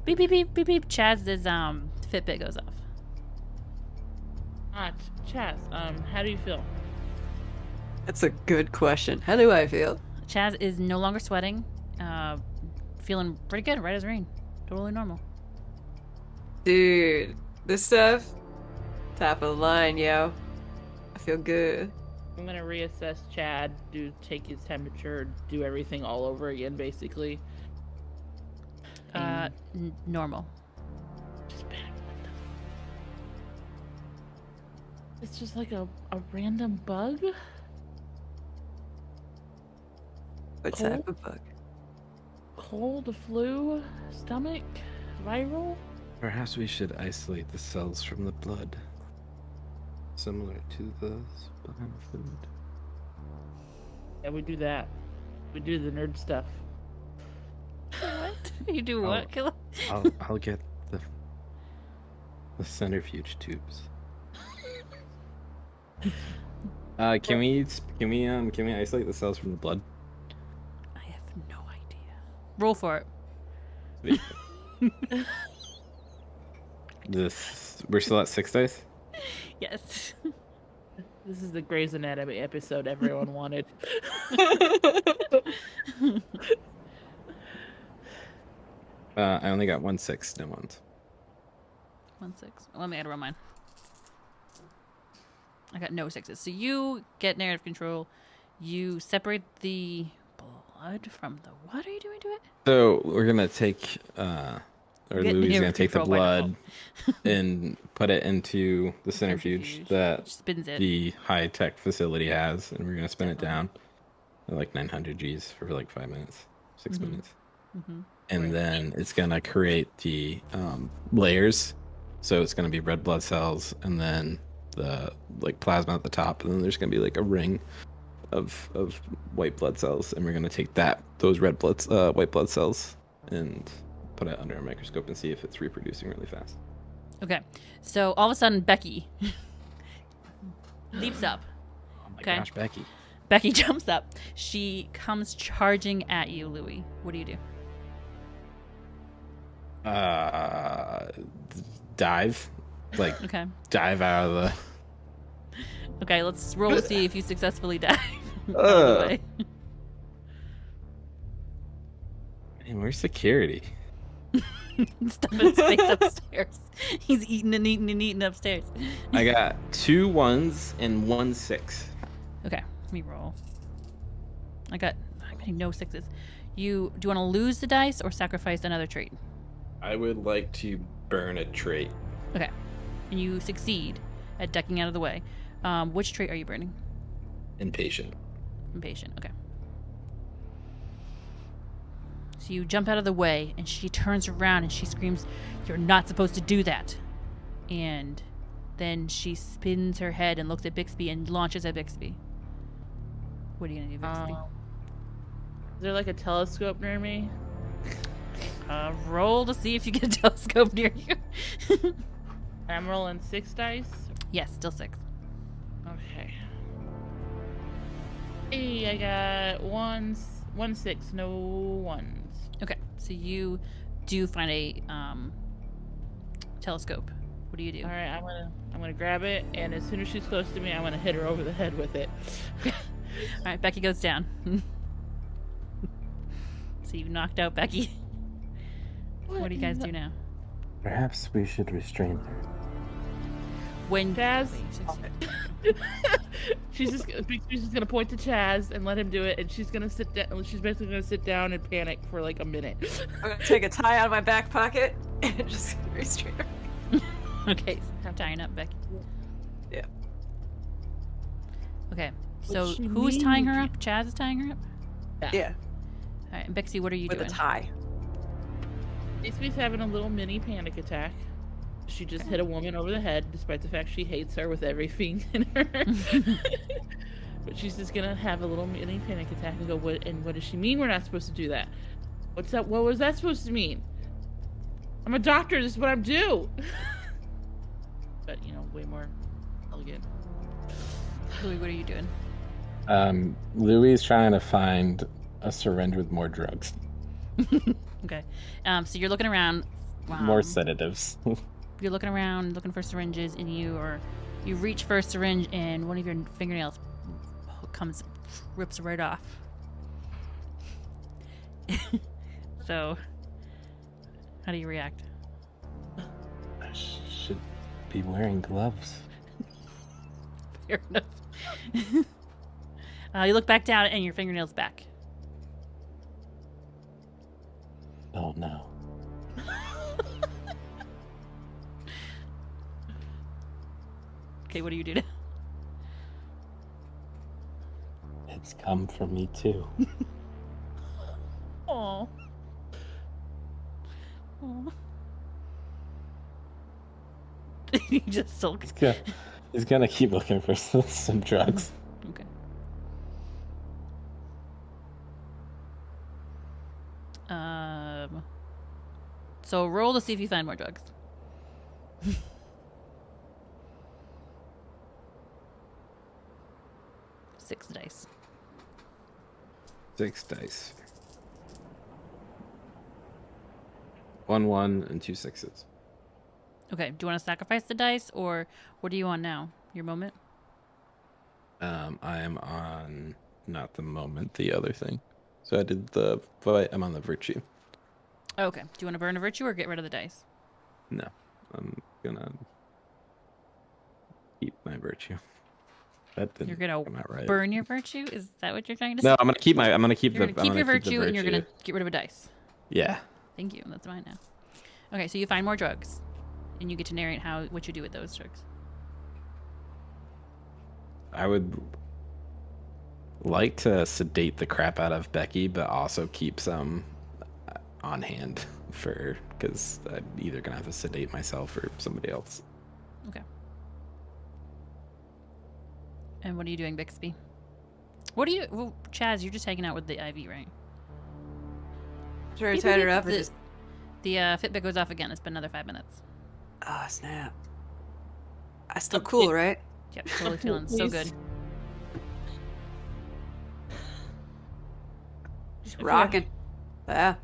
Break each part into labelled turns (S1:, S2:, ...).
S1: Beep, beep, beep, beep, beep. Chaz's Fitbit goes off.
S2: Chaz, how do you feel?
S3: That's a good question. How do I feel?
S1: Chaz is no longer sweating. Feeling pretty good, right as rain. Totally normal.
S3: Dude, this stuff, top of the line, yo. I feel good.
S2: I'm gonna reassess Chad, take his temperature, do everything all over again, basically.
S1: Normal.
S2: Just bad. It's just like a random bug?
S3: What type of bug?
S2: Cold, flu, stomach, viral?
S4: Perhaps we should isolate the cells from the blood. Similar to the spinal fluid.
S2: Yeah, we do that. We do the nerd stuff.
S1: What? You do what, Killa?
S4: I'll get the centrifuge tubes. Can we isolate the cells from the blood?
S1: I have no idea. Roll for it.
S4: We're still at 6 dice?
S1: Yes.
S2: This is the Grey's Anatomy episode everyone wanted.
S4: I only got 1 6, no ones.
S1: 1 6. Let me add around mine. I got no 6s. So you get narrative control. You separate the blood from the... What are you doing to it?
S4: So we're gonna take, Louis is gonna take the blood and put it into the centrifuge that
S1: spins it.
S4: the high-tech facility has, and we're gonna spin it down at like 900 Gs for like 5 minutes, 6 minutes. And then it's gonna create the layers. So it's gonna be red blood cells, and then the like plasma at the top, and then there's gonna be like a ring of white blood cells, and we're gonna take those white blood cells and put it under a microscope and see if it's reproducing really fast.
S1: Okay, so all of a sudden Becky leaps up.
S4: Oh my gosh, Becky!
S1: Becky jumps up. She comes charging at you, Louis. What do you do?
S4: Dive, like dive out of the.
S1: Okay, let's roll to see if you successfully dive.
S4: Man, where's security?
S1: Stuff his face upstairs. He's eating and eating and eating upstairs.
S4: I got 2 1s and 1 6.
S1: Okay, let me roll. I'm getting no 6s. Do you want to lose the dice or sacrifice another trait?
S4: I would like to burn a trait.
S1: Okay, and you succeed at ducking out of the way. Which trait are you burning?
S4: Impatient.
S1: Impatient. Okay. So you jump out of the way, and she turns around and she screams, "You're not supposed to do that!" And then she spins her head and looks at Bixby and launches at Bixby. What are you gonna do, Bixby?
S2: Is there like a telescope near me?
S1: Roll to see if you get a telescope near you.
S2: I'm rolling 6 dice.
S1: Yes, still 6.
S2: Okay. Hey, I got 1 6, no 1s.
S1: Okay, so you do find a telescope. What do you do?
S2: All right, I'm gonna grab it, and as soon as she's close to me, I'm gonna hit her over the head with it.
S1: All right, Becky goes down. So you've knocked out Becky. What do you guys do now?
S4: Perhaps we should restrain her.
S1: When
S2: Chaz, she's just gonna point to Chaz and let him do it, and she's gonna sit down. She's basically gonna sit down and panic for like a minute.
S3: I'm gonna take a tie out of my back pocket and just restrain her.
S1: Okay, so I'm tying up Becky.
S3: Yeah.
S1: Okay, so who's tying her up? Chaz is tying her up?
S3: Yeah.
S1: All right, and Bixby, what are you
S3: With
S1: doing?
S3: a tie.
S2: Bixby's having a little mini panic attack. She just hit a woman over the head, despite the fact she hates her with everything in her. But she's just gonna have a little mini panic attack and go, "What? And what does she mean? We're not supposed to do that. What's that? What was that supposed to mean? I'm a doctor. This is what I'm due." But way more elegant.
S1: Louis, what are you doing?
S4: Louis is trying to find a syringe with more drugs.
S1: Okay, so you're looking around.
S4: More sedatives.
S1: You're looking around, looking for syringes, and you reach for a syringe, and one of your fingernails rips right off. So, how do you react?
S4: I should be wearing gloves.
S1: Fair enough. You look back down, and your fingernail's back.
S4: Oh no.
S1: Okay, what do you do now?
S4: It's come for me too.
S1: Aww. You just sulk.
S4: He's gonna keep looking for some drugs.
S1: Okay. So roll to see if you find more drugs. 6 dice.
S4: 6 dice. 1 and 2 6s.
S1: Okay, do you want to sacrifice the dice, or what do you want now? Your moment?
S4: I am on, not the moment, the other thing. So I did I'm on the virtue.
S1: Okay. Do you want to burn a virtue or get rid of the dice?
S4: No, I'm gonna keep my virtue. That didn't
S1: You're gonna
S4: come out right.
S1: burn your virtue? Is that what you're trying to say?
S4: No, I'm gonna keep
S1: You're gonna keep your virtue, and you're gonna get rid of a dice.
S4: Yeah.
S1: Thank you. That's mine now. Okay, so you find more drugs, and you get to narrate what you do with those drugs.
S4: I would like to sedate the crap out of Becky, but also keep some on hand because I'm either gonna have to sedate myself or somebody else.
S1: Okay. And what are you doing, Bixby? Chaz, you're just hanging out with the IV, right?
S3: Sure, I tied her up.
S1: The Fitbit goes off again. It's been another 5 minutes.
S3: Oh, snap. I still cool, right?
S1: Yep, totally feeling so good.
S3: Just rocking. Yeah.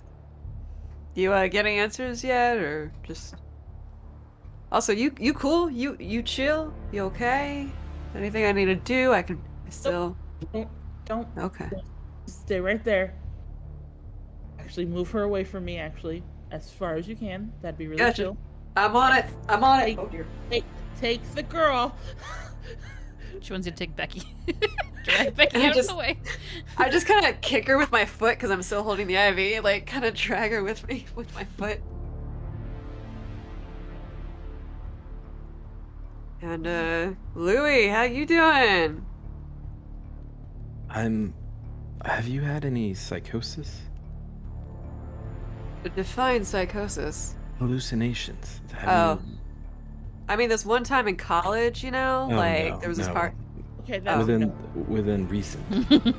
S3: You getting answers yet, or just? Also, you cool? You chill? You okay? Anything I need to do? I still.
S2: Don't.
S3: Okay.
S2: Stay right there. Actually, move her away from me. Actually, as far as you can. That'd be really
S3: Gotcha.
S2: chill.
S3: I'm on it. Oh dear.
S2: Take the girl.
S1: Which one's gonna take Becky? Drag Becky out of the way.
S3: I just kind of kick her with my foot because I'm still holding the IV. Like, kind of drag her with me with my foot. And Louie, how you doing?
S4: Have you had any psychosis?
S3: Define psychosis.
S4: Hallucinations.
S3: I mean, this one time in college, there was this part.
S2: Okay, that's
S4: within recent.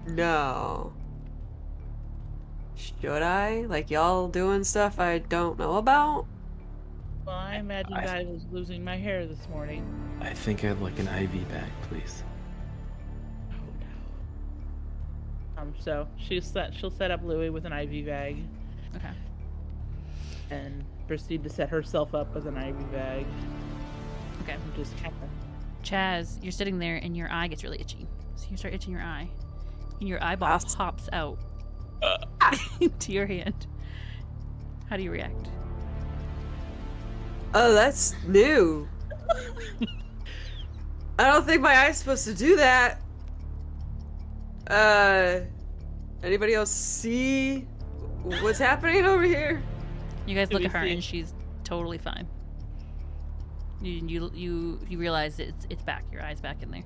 S3: No. Should I? Like, y'all doing stuff I don't know about?
S2: Well, I imagined I was losing my hair this morning.
S4: I think I'd like an IV bag, please.
S2: Oh no. So she'll set up Louie with an IV bag.
S1: Okay.
S2: And proceed to set herself up with an IV bag.
S1: Okay.
S2: And just kind of.
S1: Chaz, you're sitting there, and your eye gets really itchy. So you start itching your eye, and your eyeball pops out into your hand. How do you react?
S3: Oh, that's new. I don't think my eye's supposed to do that. Anybody else see what's happening over here?
S1: You guys look at her, and she's totally fine. You realize it's back. Your eye's back in there.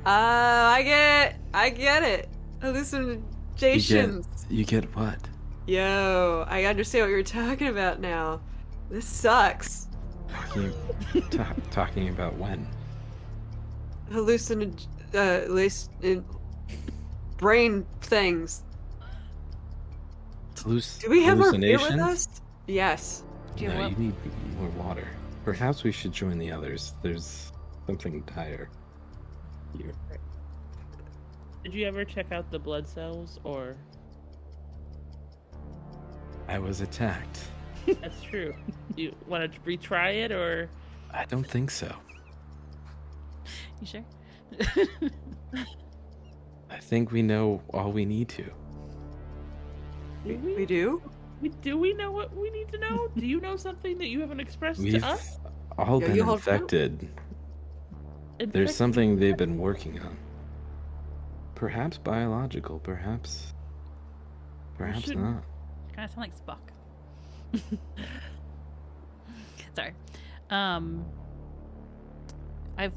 S3: I get it. Hallucinations.
S4: You get what?
S3: Yo, I understand what you're talking about now. This sucks.
S4: Talking about when?
S3: Brain things.
S4: Do
S3: we have our beer with us? Yes.
S4: No, you need more water. Perhaps we should join the others. There's something dire here.
S2: Did you ever check out the blood cells, or?
S4: I was attacked.
S2: That's true. You want to retry it, or?
S4: I don't think so.
S1: You sure?
S4: I think we know all we need to.
S3: We do?
S2: Do we know what we need to know? Do you know something that you haven't expressed
S4: We've
S2: to us?
S4: all
S3: Yeah,
S4: been
S3: you hold fruit?
S4: infected. There's
S2: Infected-
S4: something they've been working on. Perhaps biological, perhaps
S2: should-
S4: not.
S1: Kind of sound like Spock. Sorry.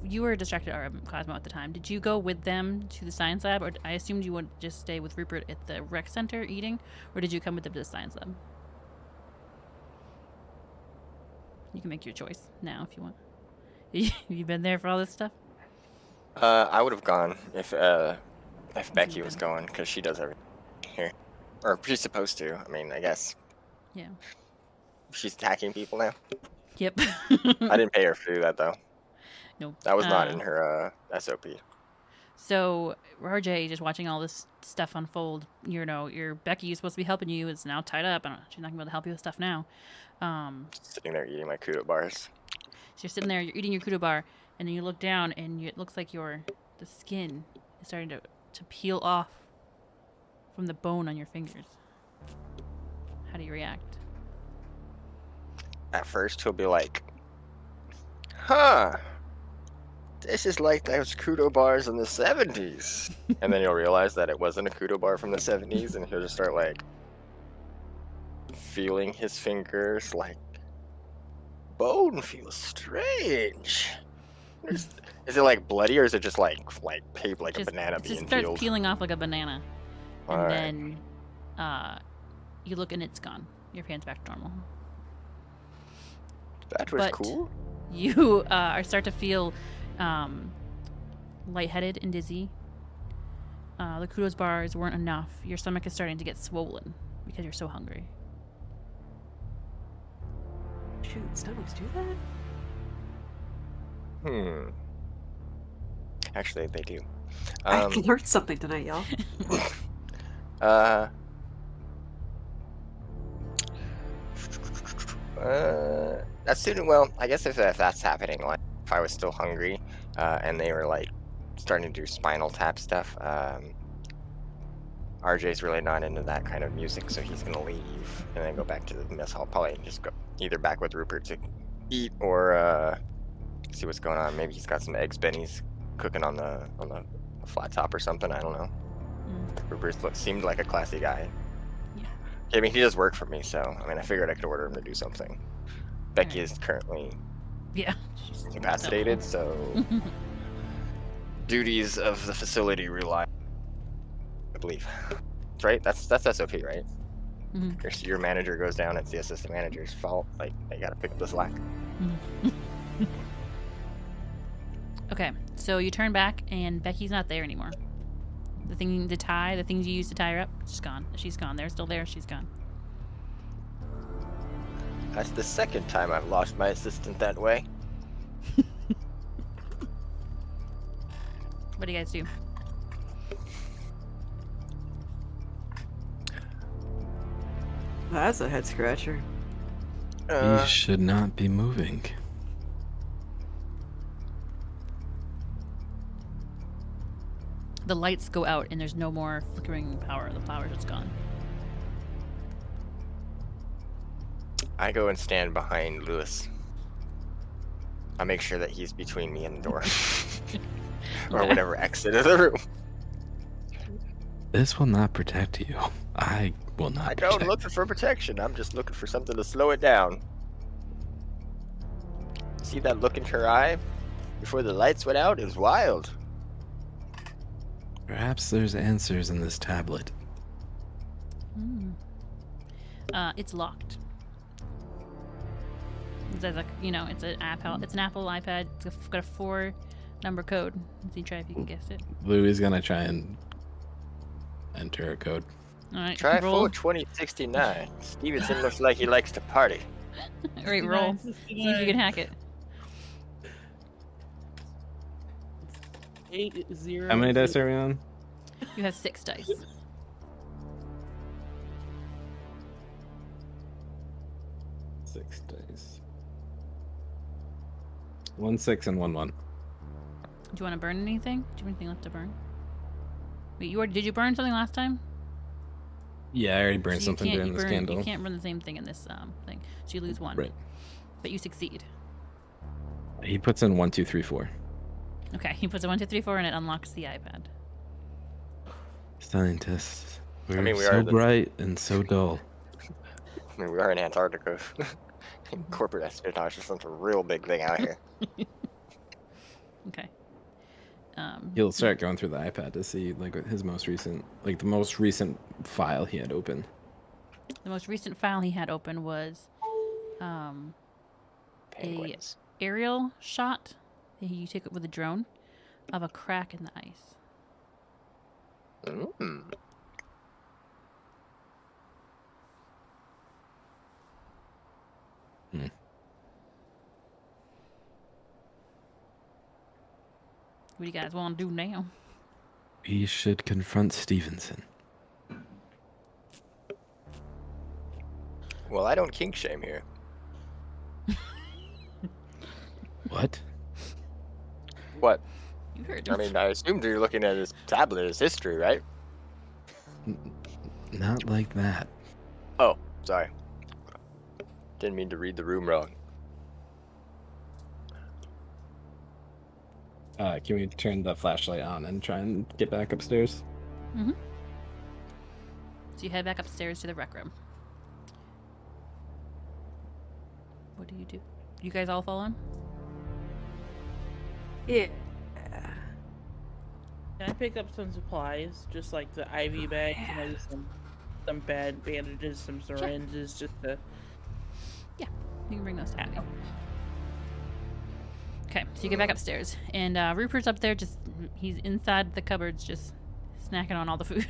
S1: You were distracted, Cosmo, at the time. Did you go with them to the science lab, or I assumed you would just stay with Rupert at the rec center eating, or did you come with them to the science lab? You can make your choice now if you want. You been there for all this stuff?
S5: I would have gone if Becky was going, because she does everything here, or she's supposed to. I mean, I guess
S1: Yeah.
S5: she's attacking people now.
S1: Yep.
S5: I didn't pay her for that though.
S1: Nope.
S5: That was not in her SOP.
S1: So RJ just watching all this stuff unfold. You know, your Becky, who's supposed to be helping you, is now tied up. She's not gonna be able to help you with stuff now.
S5: Sitting there eating my kudo bars.
S1: So you're sitting there, you're eating your kudo bar, and then you look down, and it looks like the skin is starting to peel off from the bone on your fingers. How do you react?
S5: At first, he'll be like, "Huh, this is like those kudo bars in the 70s." And then you'll realize that it wasn't a kudo bar from the 70s, and he'll just start like feeling his fingers, like, bone feels strange. Is it like bloody, or is it just like a banana
S1: it
S5: being
S1: just starts
S5: peeled?
S1: peeling off like a banana, and
S5: Alright.
S1: then you look and it's gone. Your hand's back to normal.
S5: That was
S1: but-
S5: cool.
S1: You start to feel lightheaded and dizzy. The kudos bars weren't enough. Your stomach is starting to get swollen because you're so hungry.
S3: Shoot, stomachs do that?
S5: Actually, they do.
S3: I learned something tonight, y'all.
S5: That's soon. Well, I guess if that's happening, like if I was still hungry, and they were like starting to do spinal tap stuff, RJ's really not into that kind of music, so he's gonna leave and then go back to the mess hall. Probably just go either back with Rupert to eat or see what's going on. Maybe he's got some eggs bennies cooking on the flat top or something. I don't know. Rupert seemed like a classy guy.
S1: Yeah.
S5: I mean, he does work for me, so I mean, I figured I could order him to do something. Becky is currently
S1: Yeah.
S5: incapacitated, so duties of the facility rely, I believe. Right? That's SOP, right? Your manager goes down, it's the assistant manager's fault. Like, they gotta pick up the slack.
S1: Okay, so you turn back and Becky's not there anymore. The things you used to tie her up, she's gone. She's gone. They're still there. She's gone.
S5: That's the second time I've lost my assistant that way.
S1: What do you guys do?
S3: That's a head scratcher.
S4: You should not be moving.
S1: The lights go out and there's no more flickering power. The power is gone.
S5: I go and stand behind Lewis. I make sure that he's between me and the door. Or
S1: Okay.
S5: whatever exit of the room.
S4: This will not protect you. I will not
S5: I don't
S4: protect
S5: looking for protection. I'm just looking for something to slow it down. See that look in her eye before the lights went out? It was wild.
S4: Perhaps there's answers in this tablet.
S1: It's locked. There's it's an Apple iPad. It's got a 4-number code. Let's see, try if you can guess it.
S4: Louis gonna try and enter a code.
S1: All right,
S5: Try
S1: roll.
S5: 2069. Stevenson looks like he likes to party.
S1: All right, roll. See if you can hack it.
S2: 80.
S4: How many dice are we on?
S1: You have 6 dice.
S4: 6 dice. 1 6 and 1 1.
S1: Do you want to burn anything? Do you have anything left to burn? Wait, did you burn something last time?
S4: Yeah, I already burned
S1: So
S4: something during this candle.
S1: You can't burn the same thing in this thing. So you lose 1.
S4: Right.
S1: But you succeed.
S4: He puts in 1 2 3 4.
S1: Okay, he puts a 1 2 3 4 and it unlocks the iPad.
S4: Scientists. We're
S5: mean, we
S4: so
S5: are the-
S4: bright and so dull.
S5: I mean, we are in Antarctica. Corporate espionage is such a real big thing out here.
S1: Okay.
S4: He'll start going through the iPad to see like his most recent, like the most recent file he had open.
S1: The most recent file he had open was a
S5: Penguins.
S1: aerial shot that you took it with a drone of a crack in the ice.
S5: Mm.
S1: What do you guys want to do now?
S4: We should confront Stevenson.
S5: Well, I don't kink shame here.
S4: What?
S5: What?
S1: You heard
S5: I
S1: him.
S5: mean, I assumed you're looking at his tablet as history, right?
S4: Not like that.
S5: Oh, sorry. Didn't mean to read the room wrong.
S4: Can we turn the flashlight on and try and get back upstairs?
S1: So you head back upstairs to the rec room. What do? You guys all follow him?
S3: Yeah.
S2: Can I pick up some supplies, just like the IV bag, maybe some bad bandages, some syringes, just to.
S1: You can bring those down. with you. Okay, so you get back upstairs, and Rupert's up there. He's inside the cupboards, just snacking on all the food.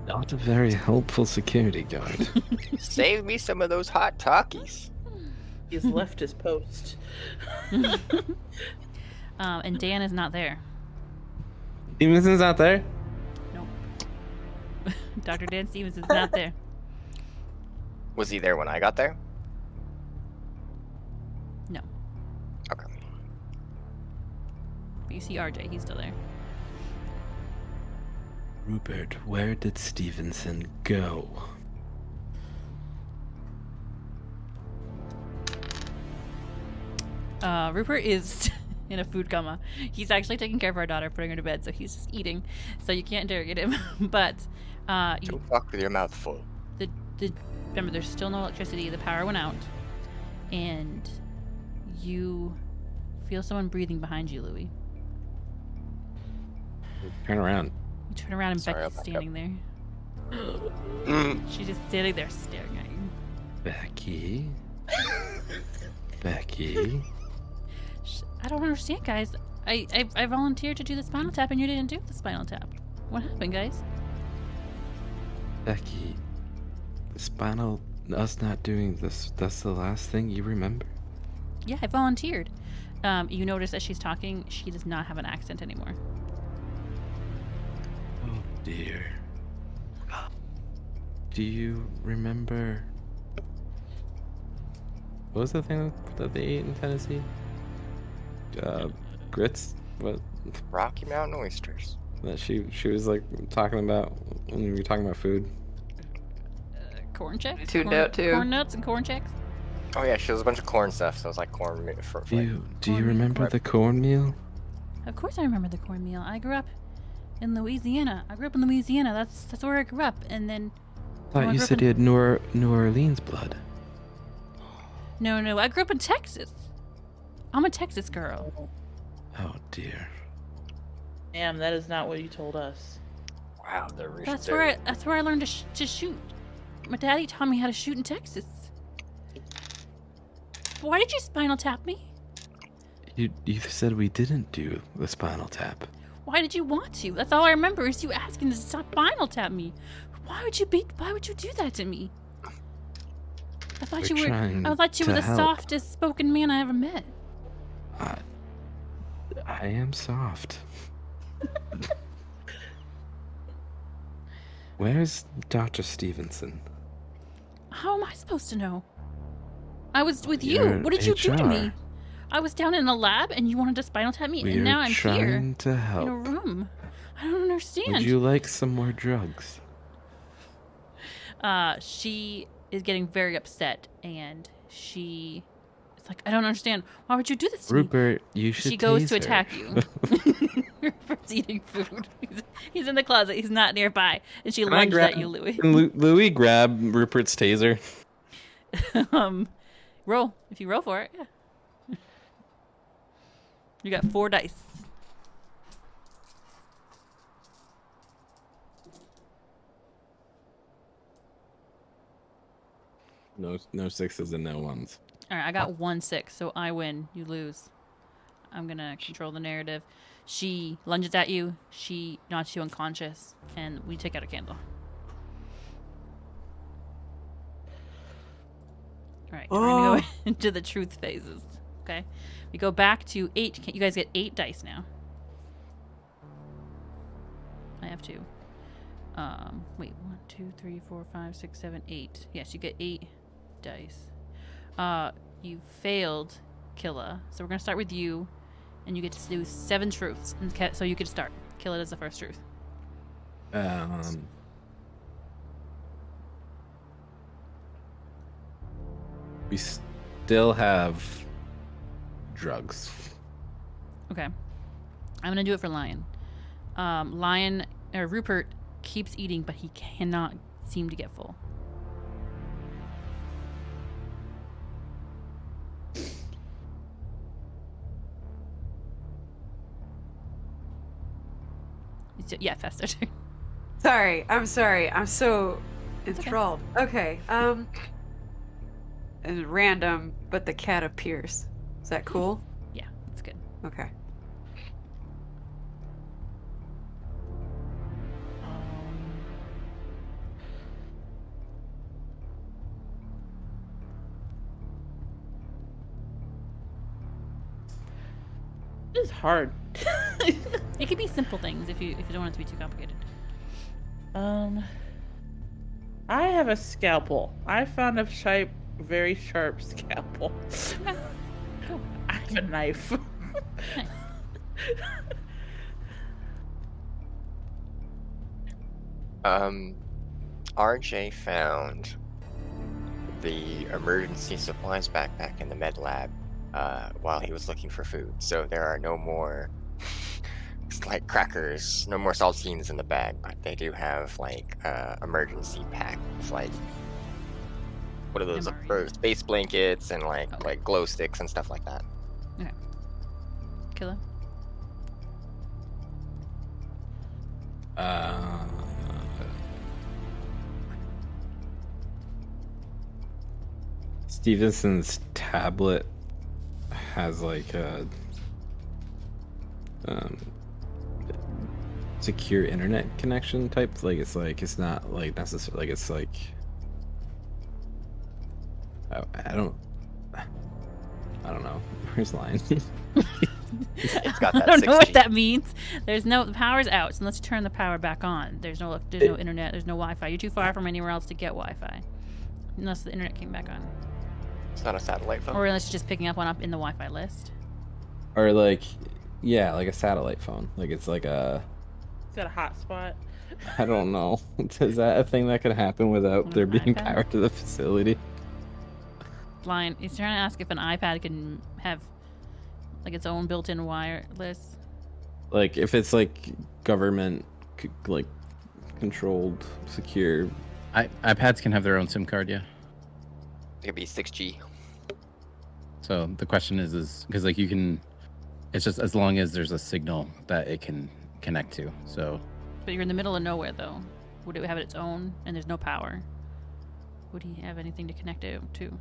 S4: Not a very helpful security guard.
S5: Save me some of those hot Takis.
S2: He's left his post.
S1: And Dan is not there.
S4: Stevenson's not there?
S1: Nope. Dr. Dan Stevens is not there.
S5: Was he there when I got there?
S1: No.
S5: Okay.
S1: But you see RJ, he's still there.
S4: Rupert, where did Stevenson go?
S1: Rupert is in a food coma. He's actually taking care of our daughter, putting her to bed, so he's just eating. So you can't interrogate him. But
S5: Don't talk with your mouth full.
S1: remember, there's still no electricity. The power went out, and you feel someone breathing behind you, Louis.
S4: Turn around.
S1: You turn around and
S5: Sorry,
S1: Becky's
S5: I'll back
S1: standing there. She's just standing there staring at you.
S4: Becky? Becky?
S1: I don't understand, guys. I volunteered to do the spinal tap, and you didn't do the spinal tap. What happened, guys?
S4: Becky, us not doing this, that's the last thing you remember?
S1: Yeah, I volunteered. You notice as she's talking, she does not have an accent anymore.
S4: Oh dear. Do you remember... What was the thing that they ate in Tennessee? Grits? What?
S5: Rocky Mountain oysters.
S4: That she was like talking about when we were talking about food.
S1: Corn checks?
S3: Tuned out, too.
S1: Corn nuts and corn checks?
S5: Oh yeah, she was a bunch of corn stuff, so it was like corn for
S4: Do you
S1: cornmeal.
S4: remember the cornmeal?
S1: Of course I remember the cornmeal. I grew up in Louisiana. That's where I grew up. And then...
S4: Thought you said you had New Orleans blood.
S1: No, I grew up in Texas. I'm a Texas girl.
S4: Oh dear.
S2: Damn, that is not what you told us.
S5: Wow,
S1: That's where I learned to shoot. My daddy taught me how to shoot in Texas. Why did you spinal tap me?
S4: You said we didn't do the spinal tap.
S1: Why did you want to? That's all I remember is you asking to stop spinal tap me. Why would you do that to me? I thought
S4: We're
S1: you were
S4: trying
S1: the
S4: to help.
S1: softest spoken man I ever met.
S4: I am soft. Where's Dr. Stevenson?
S1: How am I supposed to know? I was with you.
S4: You're
S1: What did you do to
S4: HR.
S1: me? I was down in a lab and you wanted to spinal tap me,
S4: We're
S1: and now I'm here
S4: trying to help.
S1: in a room. I don't understand.
S4: Would you like some more drugs?
S1: She is getting very upset, and she is like, I don't understand. Why would you do this to me?
S4: Rupert, you should
S1: She goes to
S4: tase her.
S1: attack you. Rupert's eating food. He's in the closet. He's not nearby. And she
S4: Can I
S1: lunged
S4: grab-
S1: at you, Louis.
S4: Can Louis grab Rupert's taser?
S1: Roll. If you roll for it, yeah. You got 4 dice.
S4: No sixes and no ones.
S1: All right, I got 1 6, so I win. You lose. I'm gonna control the narrative. She lunges at you. She knocks you unconscious, and we take out a candle. All right, we're gonna go into the truth phases. Okay, we go back to 8. You guys get 8 dice now. I have 2. Wait, 1, 2, 3, 4, 5, 6, 7, 8. Yes, you get 8 dice. You failed, Killa. So we're gonna start with you, and you get to do 7 truths. And so you get to start. Killa does the first truth.
S4: We still have drugs.
S1: Okay. I'm gonna do it for Lion. Rupert keeps eating, but he cannot seem to get full. Yeah, faster.
S3: Sorry, I'm sorry. I'm so enthralled. Okay. It's random, but the cat appears. Is that cool?
S1: Yeah, that's good.
S3: Okay.
S2: It's hard.
S1: It could be simple things if you don't want it to be too complicated.
S2: I have a scalpel. I found a very sharp scalpel.
S1: Okay. Cool.
S2: I have a knife.
S1: Nice.
S5: RJ found the emergency supplies backpack in the med lab while he was looking for food. So there are no more like crackers, no more saltines in the bag, but they do have like emergency packs, like what are those
S1: MRE.
S5: space blankets and like
S1: Okay.
S5: like glow sticks and stuff like that.
S1: Killa.
S4: Stevenson's tablet has like a secure internet connection type. Like it's not like necessarily like it's like I don't know. Where's Lion?
S5: It's got
S1: I
S5: that
S1: don't know what
S5: 6G.
S1: that means. The power's out, so let's turn the power back on. There's no internet. There's no Wi-Fi. You're too far from anywhere else to get Wi-Fi, unless the internet came back on,
S5: It's not a satellite phone.
S1: or unless you're just picking up one up in the Wi-Fi list.
S4: Or like yeah, like a satellite phone. Like it's like a
S2: Is that a hotspot?
S4: I don't know. Is that a thing that could happen without
S1: With
S4: there
S1: an
S4: being
S1: iPad?
S4: power to the facility?
S1: Lion, he's trying to ask if an iPad can have like its own built-in wireless.
S4: Like if it's like government like controlled, secure.
S6: iPads can have their own SIM card, yeah.
S5: It could be 6G.
S6: So the question is because like you can, it's just as long as there's a signal that it can connect to. So
S1: But you're in the middle of nowhere, though. Would it have its own, and there's no power? Would he have anything to connect it to?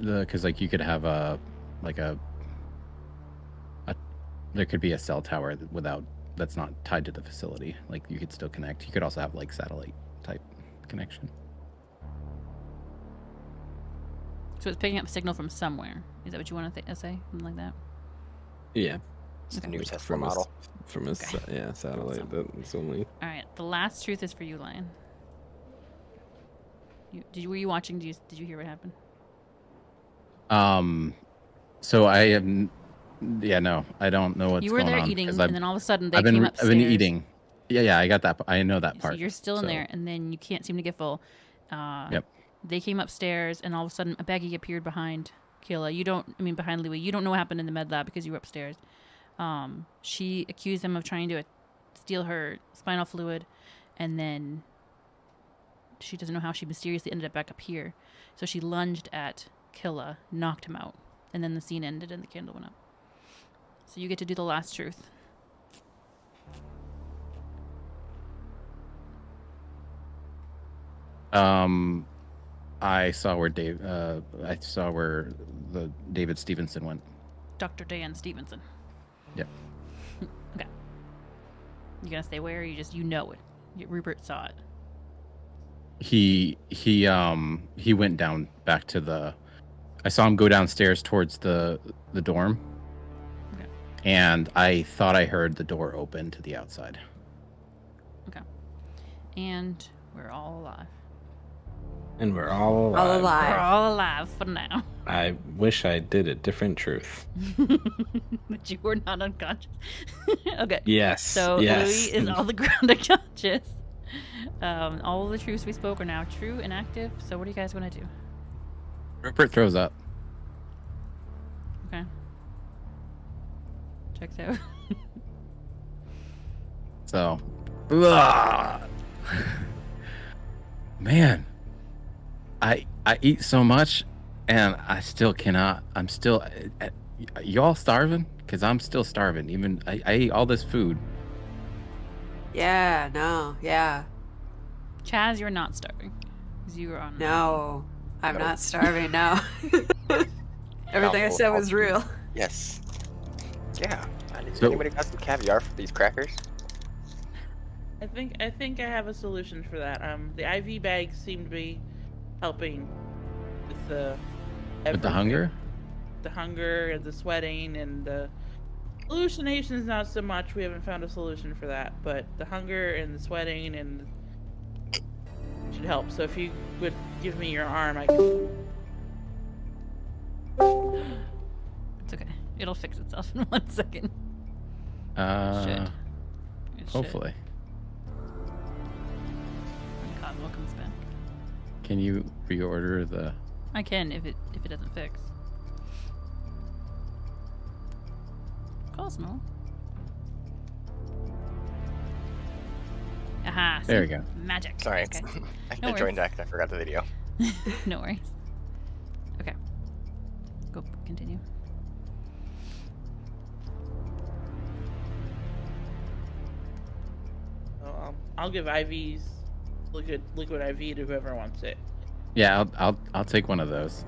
S6: because like you could have there could be a cell tower that's not tied to the facility. Like you could still connect. You could also have like satellite type connection.
S1: So it's picking up signal from somewhere. Is that what you want to say? Something like that?
S4: Yeah.
S5: It's the new
S4: Like
S5: Tesla
S4: from
S5: model.
S4: from his satellite. That's only.
S1: All right. The last truth is for you, Lion. Were you watching? Did you hear what happened?
S6: So I am. Yeah, no, I don't know what's
S1: You were
S6: going
S1: there
S6: on.
S1: eating,
S6: 'cause
S1: and then all of a sudden
S6: I've
S1: came upstairs.
S6: been eating. Yeah, I got that. I know that
S1: So
S6: part.
S1: you're still in there, and then you can't seem to get full.
S6: Yep.
S1: They came upstairs, and all of a sudden, a Becky appeared behind Kayla. Behind Louis. You don't know what happened in the med lab because you were upstairs. She accused them of trying to steal her spinal fluid, and then she doesn't know how she mysteriously ended up back up here. So she lunged at Killa, knocked him out, and then the scene ended and the candle went up. So you get to do the last truth.
S6: I saw where the David Stevenson went.
S1: Dr. Dan Stevenson.
S6: Yep.
S1: Okay. You gonna stay where? Or you know it. Rupert saw it.
S6: He went down back to the. I saw him go downstairs towards the dorm.
S1: Okay.
S6: And I thought I heard the door open to the outside.
S1: Okay. And we're all alive.
S4: And we're all alive.
S3: All alive.
S1: We're all alive for now.
S4: I wish I did a different truth.
S1: But you were not unconscious. Okay.
S4: Yes.
S1: So
S4: yes.
S1: Louis is all the ground unconscious. All of the truths we spoke are now true and active. So what do you guys want to do?
S6: Rupert throws up.
S1: Okay. Checks out.
S6: So, man, I eat so much, and I still cannot. I'm still. Y'all starving? Cause I'm still starving. Even I ate all this food.
S3: Yeah, no, yeah.
S1: Chaz, you're not starving. 'Cause you were on.
S3: No, I'm
S5: No.
S3: not starving now. Everything I said was real.
S5: Yes. Yeah.
S6: So-
S5: Anybody got some caviar for these crackers?
S2: I think I have a solution for that. The IV bags seem to be helping with the
S6: With the
S2: everything.
S6: hunger?
S2: The hunger and the sweating and the hallucinations. Not so much. We haven't found a solution for that, but the hunger and the sweating and should help. So if you would give me your arm, I could.
S1: It's okay. It'll fix itself in 1 second. It should.
S6: Hopefully.
S1: When Cosmo comes back.
S6: Can you reorder the?
S1: I can if it doesn't fix. Cosmo. Aha.
S6: There we
S1: see?
S6: go.
S1: Magic.
S5: Sorry.
S1: Okay.
S5: I
S1: No
S5: joined back. I forgot the video.
S1: No worries. Okay. Go continue.
S2: I'll give IVs, liquid IV to whoever wants it.
S6: Yeah, I'll take one of those.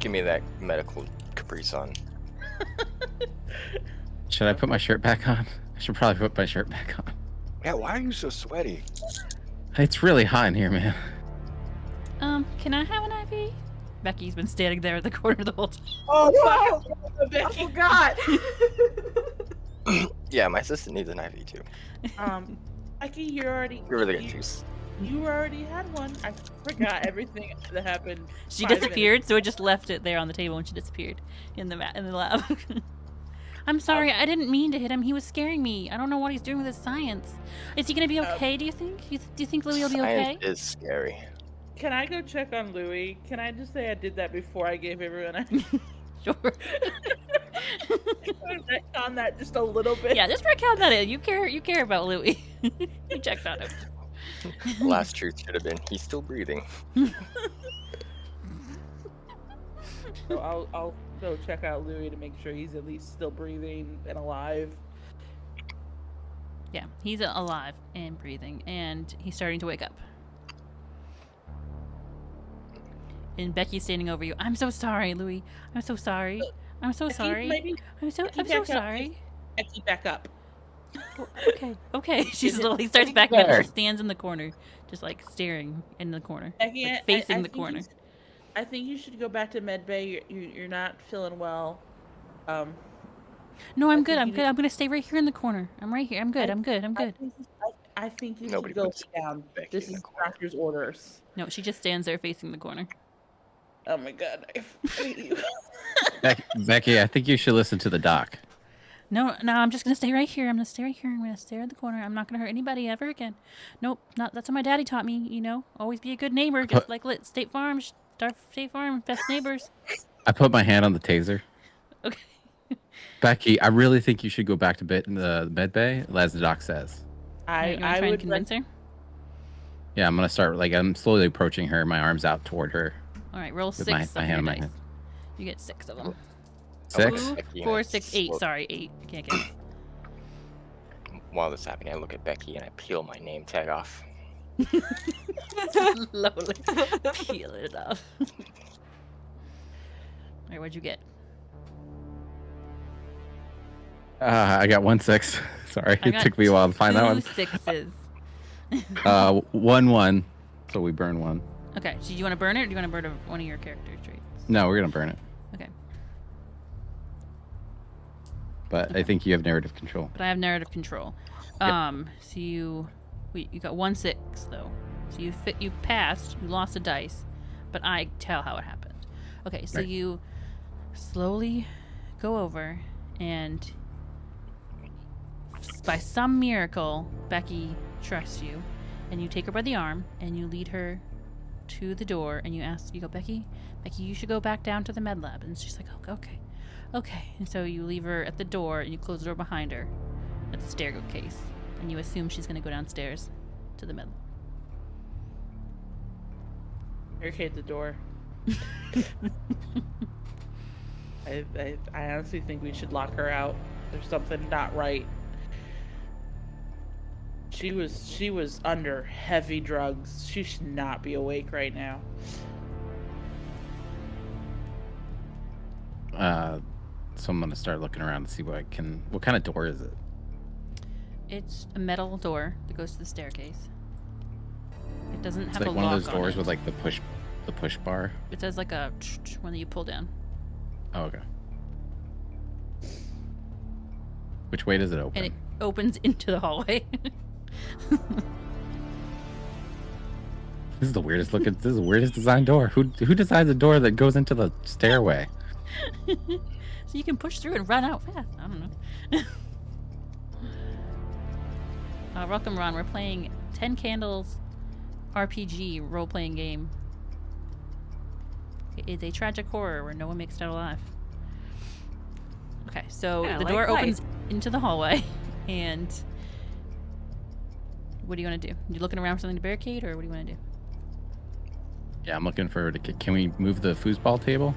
S5: Give me that medical Capri Sun.
S6: Should I put my shirt back on? I should probably put my shirt back on.
S5: Yeah, why are you so sweaty?
S6: It's really hot in here, man.
S1: Can I have an IV? Becky's been standing there at the corner the whole time.
S2: Oh,
S3: Whoa! I
S2: Becky.
S3: forgot.
S5: Yeah, my sister needs an IV too.
S2: Becky, you're already.
S5: You're really good juice.
S2: You already had one. I forgot everything that happened.
S1: She
S2: 5
S1: disappeared, so I just left it there on the table and she disappeared in the lab. I'm sorry, I didn't mean to hit him. He was scaring me. I don't know what he's doing with his science. Is he gonna be okay? Do you think? Do you think Louis will be okay?
S5: Science is scary.
S2: Can I go check on Louis? Can I just say I did that before I gave everyone a
S1: Sure.
S2: on that just a little bit?
S1: Yeah, just recount that in. You care about Louis. You checked on him.
S5: The last truth should have been he's still breathing.
S2: So I'll go check out Louis to make sure he's at least still breathing and alive.
S1: Yeah, he's alive and breathing, and he's starting to wake up. And Becky's standing over you. I'm so sorry, Louis. I'm so sorry. I'm so sorry.
S2: Maybe
S1: I'm so
S2: back up.
S1: sorry.
S2: Becky, back up.
S1: Okay. She slowly starts backing up. She stands in the corner, just like staring in the corner,
S2: Becky,
S1: like facing
S2: I
S1: the
S2: think
S1: corner.
S2: I think you should go back to med bay. You're not feeling well.
S1: No, I'm good.
S2: think
S1: I'm
S2: you
S1: good. I'm gonna stay right here in the corner. I'm right here. I'm good. I'm good. I'm good.
S2: I think you
S5: Nobody
S2: should go
S5: puts
S2: down.
S5: Becky
S2: This
S5: in the
S2: is
S5: corner.
S2: doctor's orders.
S1: No, she just stands there facing the corner.
S2: Oh my god, I hate you.
S6: Becky, I think you should listen to the doc.
S1: No, I'm just gonna stay right here. I'm gonna stay right here. I'm gonna stare at the corner. I'm not gonna hurt anybody ever again. Nope, not. That's what my daddy taught me. You know, always be a good neighbor, just like State Farm, State Farm, best neighbors.
S6: I put my hand on the taser.
S1: Okay.
S6: Becky, I really think you should go back to bed in the med bay, as the doc says.
S1: You wanna try and convince her?
S6: Yeah, I'm gonna start. I'm slowly approaching her, my arms out toward her.
S1: All right, roll
S6: With
S1: 6
S6: my
S1: on
S6: hand
S1: your
S6: on my
S1: dice.
S6: hand.
S1: You get 6 of them.
S6: 6?
S1: 2,
S5: Becky,
S1: 4,
S5: and I
S1: 6, 8.
S5: slow-
S1: Sorry, 8. I can't get.
S5: While this is happening, I look at Becky and I peel my name tag off.
S1: Slowly peel it off. All right, what'd you get?
S6: I got 1 6. Sorry,
S1: I
S6: it
S1: got
S6: took me a while to find that
S1: 2
S6: one.
S1: 6s.
S6: 1 1. So we burn 1.
S1: Okay, so do you want to burn it, or do you want to burn one of your character traits?
S6: No, we're gonna burn it.
S1: Okay.
S6: But I think you have narrative control.
S1: But I have narrative control.
S6: Yep.
S1: So you got 1 6 though. So you passed. You lost a dice, but I tell how it happened. Okay, so
S6: Right.
S1: you slowly go over, and by some miracle, Becky trusts you, and you take her by the arm and you lead her to the door, and you go, Becky, you should go back down to the med lab. And she's like, okay. And so you leave her at the door, and you close the door behind her at the staircase, and you assume she's going to go downstairs to the med lab.
S2: Barricade the door. I honestly think we should lock her out. There's something not right. She was under heavy drugs. She should not be awake right now.
S6: So I'm gonna start looking around to see what kind of door is it?
S1: It's a metal door that goes to the staircase. It doesn't
S6: It's
S1: have
S6: like
S1: a
S6: one
S1: lock
S6: of those
S1: on
S6: doors
S1: it.
S6: with like the push bar.
S1: It says like a one that you pull down.
S6: Oh, okay. Which way does it open?
S1: And it opens into the hallway.
S6: This is the weirdest looking. This is the weirdest design door. Who designs a door that goes into the stairway?
S1: So you can push through and run out fast. I don't know. Welcome, Ron. We're playing 10 Candles RPG role-playing game. It is a tragic horror where no one makes it out alive. Okay, so
S3: Yeah,
S1: the
S3: like
S1: door
S3: life.
S1: opens into the hallway, and what do you want to do? You looking around for something to barricade, or what do you want to do?
S6: Yeah, I'm looking for. Can we move the foosball table?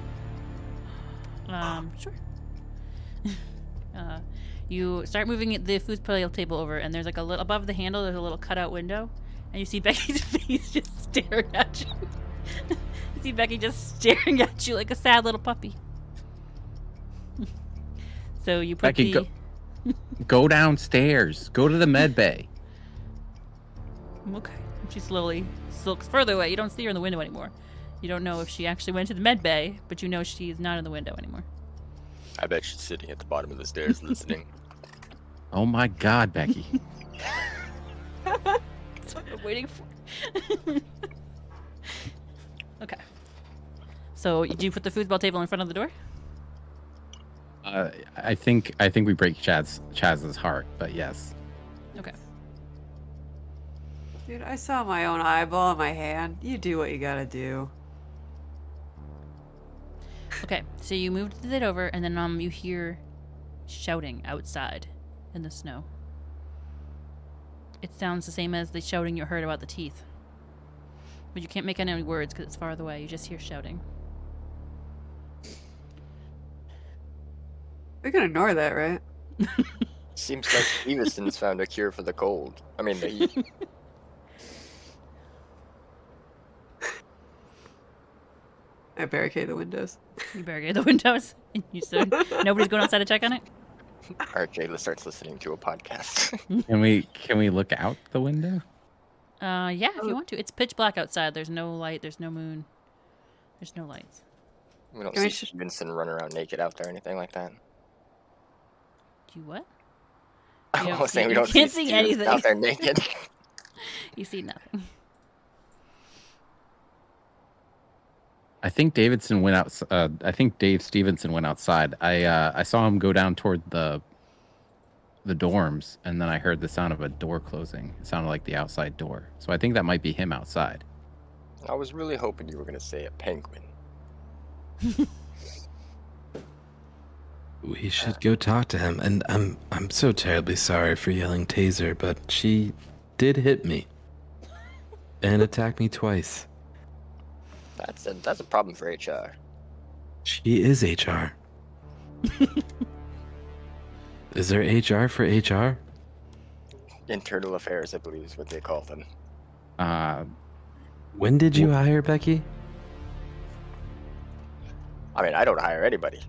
S1: Sure. You start moving the foosball table over, and there's like a little above the handle. There's a little cutout window, and you see Becky's face just staring at you. You see Becky just staring at you like a sad little puppy. So you put
S6: Becky, go downstairs. Go to the med bay.
S1: Okay. She slowly looks further away. You don't see her in the window anymore. You don't know if she actually went to the med bay, but you know she is not in the window anymore.
S5: I bet she's sitting at the bottom of the stairs listening.
S6: Oh my God, Becky.
S1: That's what I'm waiting for. Okay. So do you put the foosball table in front of the door?
S6: I think we break Chaz's heart, but yes.
S1: Okay.
S3: Dude, I saw my own eyeball in my hand. You do what you gotta do.
S1: Okay. So you moved it over, and then you hear shouting outside in the snow. It sounds the same as the shouting you heard about the teeth. But you can't make any words because it's farther away. You just hear shouting.
S3: We can ignore that, right?
S5: Seems like Eveson's found a cure for the cold. I mean, the heat.
S3: I barricade the windows.
S1: You barricade the windows, and you said nobody's going outside to check on it.
S5: Alright, Jayla starts listening to a podcast.
S6: Can we look out the window?
S1: Yeah, if you want to. It's pitch black outside. There's no light. There's no moon. There's no lights.
S5: We don't
S3: Can we
S5: see Stevenson run around naked out there or anything like that.
S1: You what?
S5: I
S1: don't
S5: was saying we
S1: you
S5: don't
S1: can't
S5: see
S1: see
S5: Steven
S1: anything.
S5: out there naked.
S1: You see nothing.
S6: I think Davidson went out. I think Dave Stevenson went outside. I saw him go down toward the dorms, and then I heard the sound of a door closing. It sounded like the outside door. So I think that might be him outside.
S5: I was really hoping you were going to say a penguin.
S4: We should go talk to him. And I'm so terribly sorry for yelling taser, but she did hit me and attack me twice.
S5: That's a problem for HR.
S4: She is HR. Is there HR for HR?
S5: Internal affairs, I believe, is what they call them.
S4: When did you hire Becky?
S5: I mean, I don't hire anybody.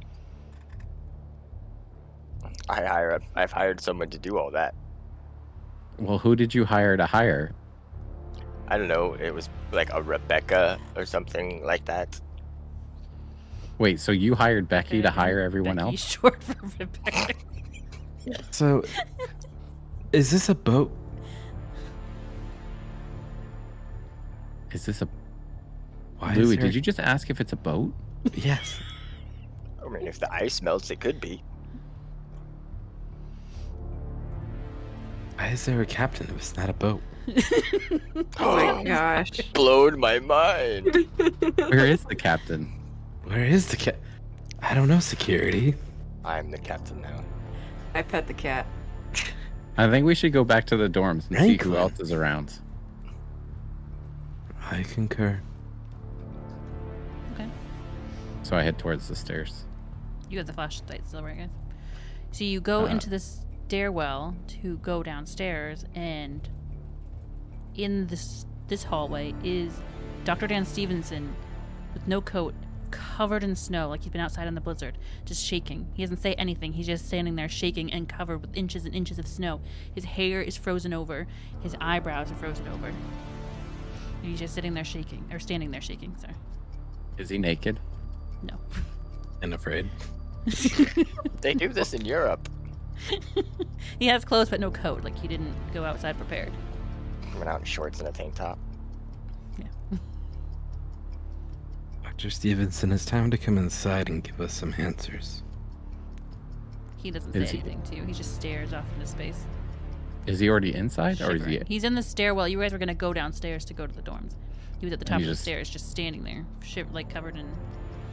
S5: I've hired someone to do all that.
S6: Well, who did you hire to hire?
S5: I don't know. It was like a Rebecca or something like that.
S6: Wait, so you hired Becky to hire everyone
S1: Becky,
S6: else?
S1: short for Rebecca.
S4: So, is this a boat?
S6: Is this a...
S4: Why is
S6: Louis,
S4: there...
S6: did you just ask if it's a boat?
S4: Yes.
S5: I mean, if the ice melts, it could be.
S4: Why is there a captain if it's not a boat?
S3: Oh my gosh.
S5: Blown my mind.
S6: Where is the captain?
S4: Where is the cat? I don't know, security.
S5: I'm the captain now.
S3: I pet the cat.
S6: I think we should go back to the dorms and see who
S4: Franklin.
S6: else is around.
S4: I concur.
S1: Okay.
S6: So I head towards the stairs.
S1: You have the flashlight still, right, guys? So you go into the stairwell to go downstairs, and in this hallway is Dr. Dan Stevenson with no coat, covered in snow, like he's been outside in the blizzard, just shaking. He doesn't say anything. He's just standing there shaking and covered with inches and inches of snow. His hair is frozen over. His eyebrows are frozen over. And he's just sitting there shaking, or standing there shaking, sorry.
S6: Is he naked?
S1: No.
S4: And afraid.
S5: They do this in Europe.
S1: He has clothes but no coat, like he didn't go outside prepared.
S5: Coming out in shorts and a tank top.
S1: Yeah.
S4: Dr. Stevenson, it's time to come inside and give us some answers.
S1: He doesn't say
S6: Is he-
S1: anything to you. He just stares off into space.
S6: Is he already inside, or is he?
S1: Shivering. He's in the stairwell. You guys were going to go downstairs to go to the dorms. He was at the top
S6: he
S1: of the
S6: just-
S1: stairs, just standing there, like covered in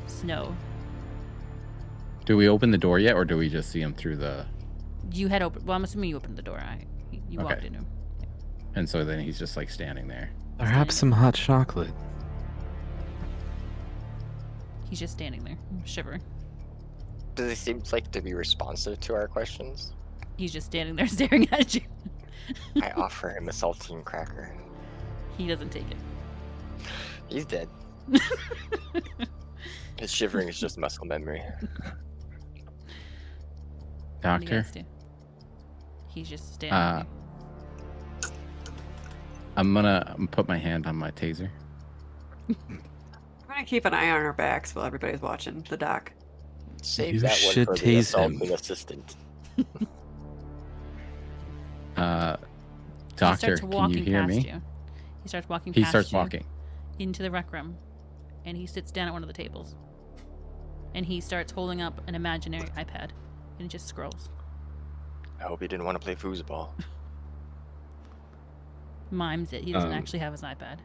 S1: snow.
S6: Do we open the door yet, or do we just see him through the?
S1: You had opened. Well, I'm assuming you opened the door. You walked
S6: Okay.
S1: into him.
S6: And so then he's just like standing there.
S4: Perhaps some hot chocolate.
S1: He's just standing there, shivering.
S5: Does he seem like to be responsive to our questions?
S1: He's just standing there staring at you.
S5: I offer him a saltine cracker.
S1: He doesn't take it.
S5: He's dead. His shivering is just muscle memory.
S1: What do you
S6: Doctor,
S1: guys do? He's just standing there.
S6: I'm gonna put my hand on my taser.
S3: I'm gonna keep an eye on our backs while everybody's watching the doc.
S5: Save
S4: You
S5: that one
S4: should
S5: for the
S4: tase him.
S5: assaulting assistant.
S1: He
S6: Doctor,
S1: starts
S6: can
S1: walking
S6: you hear
S1: past
S6: me?
S1: you. He starts walking
S6: He
S1: past
S6: starts
S1: you
S6: walking.
S1: into the rec room, and he sits down at one of the tables. And he starts holding up an imaginary iPad, and he just scrolls.
S5: I hope he didn't want to play foosball.
S1: Mimes it. He doesn't
S4: Um,
S1: actually have his iPad.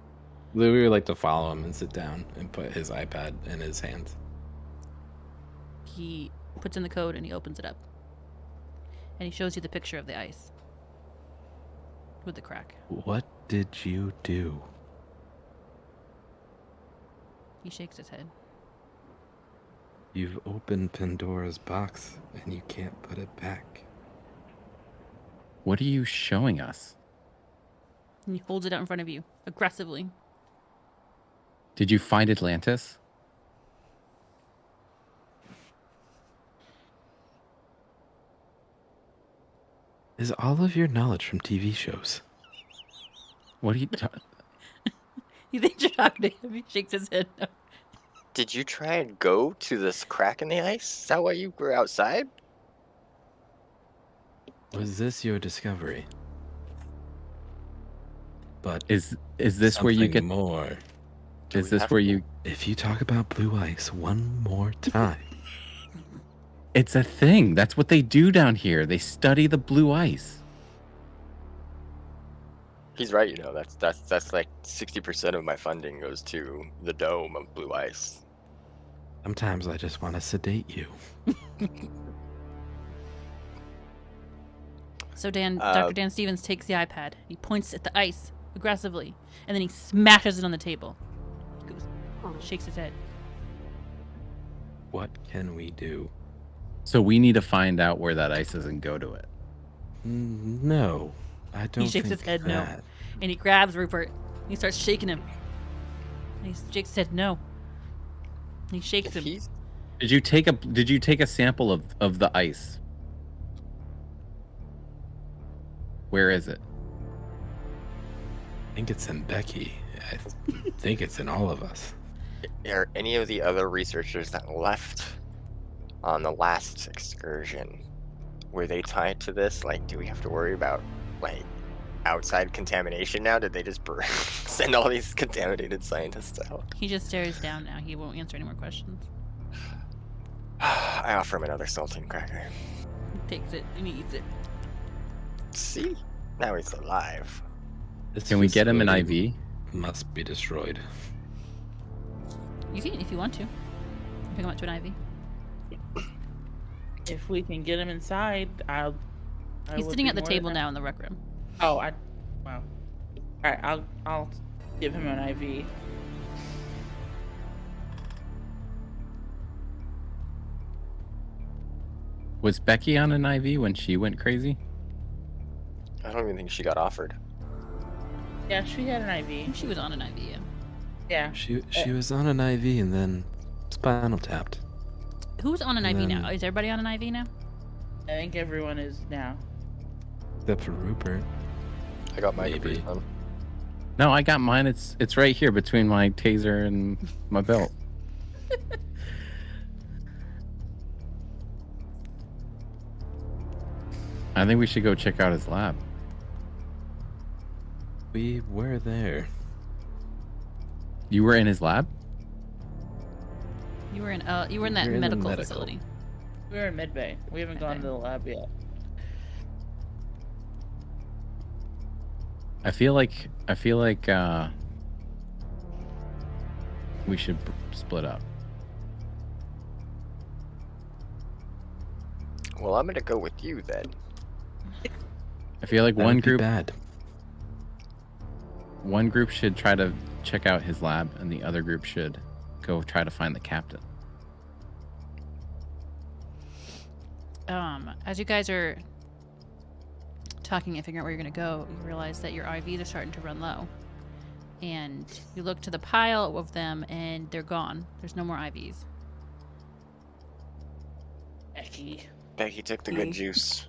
S4: Louis would like to follow him and sit down and put his iPad in his hands.
S1: He puts in the code and he opens it up. And he shows you the picture of the ice. With the crack.
S4: What did you do?
S1: He shakes his head.
S4: You've opened Pandora's box and you can't put it back.
S6: What are you showing us?
S1: And he holds it out in front of you, aggressively.
S6: Did you find Atlantis?
S4: Is all of your knowledge from TV shows?
S6: What are you?
S1: You think you're talking to him? He shakes his head. No.
S5: Did you try and go to this crack in the ice? Is that why you were outside?
S4: Was this your discovery? But
S6: Is this where you
S4: something
S6: get?
S4: more?
S5: Do
S6: Is
S5: we
S6: this
S5: have
S6: where
S5: to-
S6: you?
S4: If you talk about blue ice one more time,
S6: It's a thing. That's what they do down here. They study the blue ice.
S5: He's right, you know. That's like 60% of my funding goes to the dome of blue ice.
S4: sometimes I just want to sedate you.
S1: So Dr. Dan Stevens takes the iPad. He points at the ice aggressively, and then he smashes it on the table. He goes, shakes his head.
S4: What can we do?
S6: So we need to find out where that ice is and go to it.
S4: No, I don't.
S1: He shakes his
S4: think
S1: head no.
S4: that.
S1: And he grabs Rupert. And he starts shaking him. And he shakes his head no. And he shakes
S5: If
S1: him.
S5: he's
S6: Did you take a sample of the ice? Where is it?
S4: I think it's in Becky. I think it's in all of us.
S5: Are any of the other researchers that left on the last excursion, were they tied to this? Like, do we have to worry about like outside contamination now? Did they just send all these contaminated scientists out?
S1: He just stares down now. He won't answer any more questions.
S5: I offer him another saltine cracker.
S1: He takes it and he eats it.
S5: See, now he's alive.
S4: This
S6: Can we get him an
S4: facility
S6: IV?
S4: Must be destroyed.
S1: You can if you want to. Pick him up to an IV.
S2: If we can get him inside, I
S1: He's
S2: would
S1: sitting
S2: be
S1: at the
S2: more
S1: table
S2: than-
S1: now in the rec room.
S2: Oh, wow. All right, I'll give him an IV.
S6: Was Becky on an IV when she went crazy?
S5: I don't even think she got offered.
S2: Yeah, she had an IV.
S1: She was on an IV. Yeah.
S2: Yeah.
S4: She was on an IV and then spinal tapped.
S1: Who's on an
S4: And
S1: IV
S4: then-
S1: now? Is everybody on an IV now?
S2: I think everyone is now.
S4: Except for Rupert.
S5: I got my
S4: Maybe.
S5: Capri Sun.
S6: No, I got mine. It's right here between my taser and my belt. I think we should go check out his lab.
S4: We were there.
S6: You were in his lab?
S1: You were in that
S4: You're in the
S1: medical
S4: medical.
S1: facility.
S2: We're in Medbay. We haven't gone to the lab yet.
S6: I feel like we should split up.
S5: Well, I'm gonna go with you then.
S6: I feel like
S4: That
S6: one
S4: would be
S6: group
S4: bad.
S6: should try to check out his lab and the other group should go try to find the captain.
S1: As you guys are talking and figuring out where you're going to go, you realize that your IVs are starting to run low. And you look to the pile of them, and they're gone. There's no more IVs.
S5: Becky took the good juice.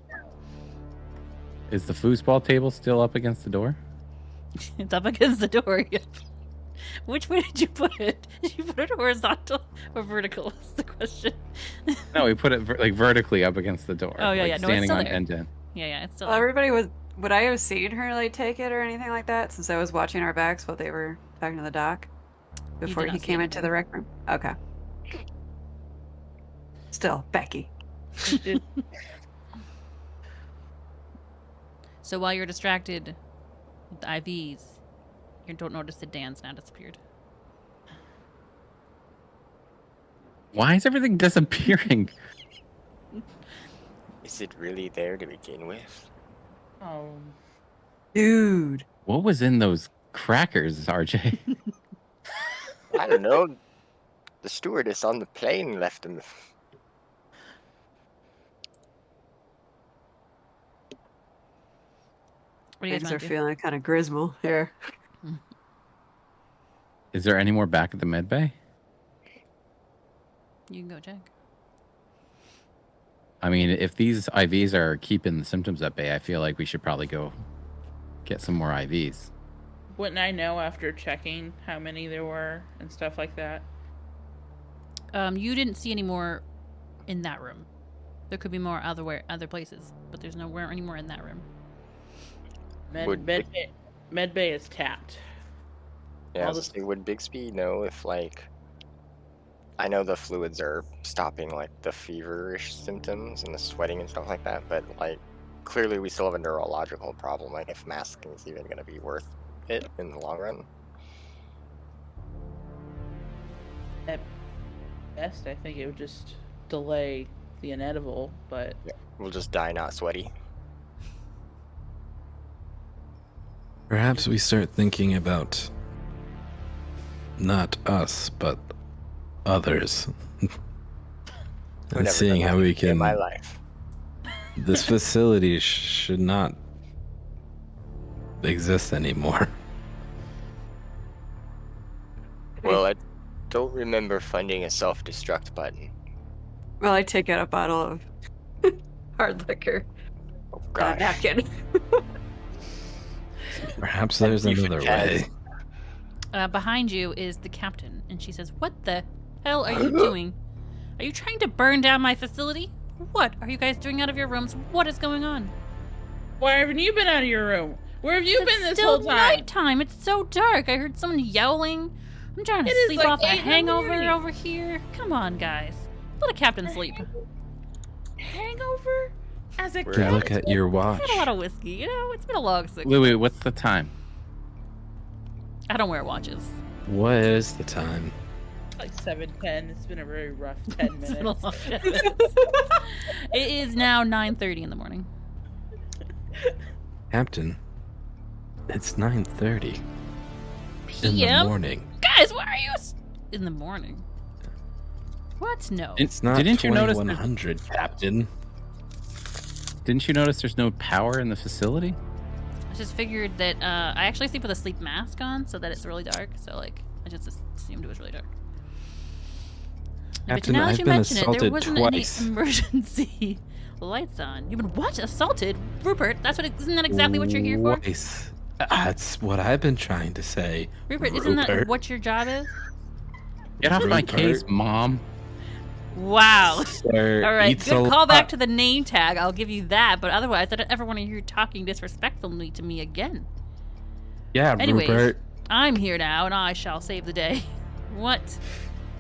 S6: Is the foosball table still up against the door?
S1: It's up against the door. Yep. Which way did you put it? Did you put it horizontal or vertical? Is the question.
S6: No, we put it vertically up against the door.
S1: Oh, yeah,
S6: like
S1: yeah. No, it's
S6: standing
S1: still
S6: on
S1: there.
S6: end to end.
S1: Yeah, it's still.
S3: Well, everybody was. Would I have seen her like take it or anything like that since I was watching our backs while they were talking to the doc before
S1: did
S3: he
S1: not see
S3: came into
S1: anything.
S3: the rec room? Okay. Still, Becky.
S1: So while you're distracted with the IVs, you don't notice that Dan's now disappeared.
S6: Why is everything disappearing?
S5: Is it really there to begin with?
S2: Oh,
S3: Dude.
S6: What was in those crackers, RJ?
S5: I don't know. The stewardess on the plane left them.
S1: What do you guys
S3: Things
S1: want
S3: are
S1: to do?
S3: feeling kind of grismal here.
S6: Is there any more back at the med bay?
S1: You can go check.
S6: I mean, if these IVs are keeping the symptoms at bay, I feel like we should probably go get some more IVs.
S2: wouldn't I know after checking how many there were and stuff like that?
S1: You didn't see any more in that room. There could be more other places, but there's nowhere anymore in that room.
S2: Med bay is tapped.
S5: Yeah,
S2: All
S5: I was gonna say, would Bixby know if, like, I know the fluids are stopping, like, the feverish symptoms and the sweating and stuff like that, but, like, clearly we still have a neurological problem, like, if masking is even going to be worth it in the long run.
S2: At best, I think it would just delay the inedible, but...
S5: Yeah, we'll just die not sweaty.
S4: Perhaps we start thinking about not us, but others.
S5: I've
S4: And
S5: never
S4: seeing
S5: done
S4: how
S5: that
S4: we
S5: in
S4: can.
S5: my life.
S4: This facility should not exist anymore.
S5: Well, I don't remember finding a self-destruct button.
S3: Well, I take out a bottle of hard liquor.
S5: Oh,
S3: A
S5: gosh.
S3: napkin.
S4: Perhaps there's
S5: Thank you for
S4: another
S5: Chaz.
S4: way.
S1: Behind you is the captain, and she says, "What the hell are you doing? Are you trying to burn down my facility? What are you guys doing out of your rooms? What is going on?"
S2: Why haven't you been out of your room? Where have you
S1: It's
S2: been this
S1: still
S2: whole time?
S1: nighttime. It's so dark. I heard someone yelling. I'm trying to
S2: It is
S1: sleep
S2: like
S1: off a
S2: 8 in the
S1: hangover
S2: morning.
S1: over here. Come on, guys. Let a captain sleep.
S2: Hangover? As a
S5: We're
S4: To
S5: Yeah.
S4: look at your watch.
S1: Had a lot of whiskey. You know, it's been a long 6
S6: Wait, what's the time?
S1: I don't wear watches.
S4: What is the time?
S2: like 7:10. It's been a very rough 10
S1: It's been a
S2: minutes.
S1: long It is now 9:30 in the morning.
S4: Captain, it's 9:30 in the
S1: PM?
S4: morning.
S1: Guys, why are you in the morning? What? No.
S4: It's not
S6: Didn't you notice that-
S4: 2100, Captain.
S6: Didn't you notice there's no power in the facility?
S1: I just figured that I actually sleep with a sleep mask on so that it's really dark. So, like, I just assumed it was really dark. But
S4: Captain,
S1: now that
S4: I've
S1: you
S4: been
S1: mention it, there
S4: assaulted
S1: wasn't
S4: twice.
S1: any emergency lights on. You've been what? Assaulted? Rupert, isn't that exactly what you're here for?
S4: Twice. That's what I've been trying to say.
S1: Rupert, isn't that what your job is?
S6: Get off my
S4: Rupert.
S6: case, Mom.
S1: Wow.
S4: Sir
S1: All right,
S4: eats
S1: good
S4: a
S1: call back
S4: lot.
S1: to the name tag. I'll give you that. But otherwise, I don't ever want to hear you talking disrespectfully to me again.
S4: Yeah,
S1: Anyways,
S4: Rupert.
S1: I'm here now, and I shall save the day. What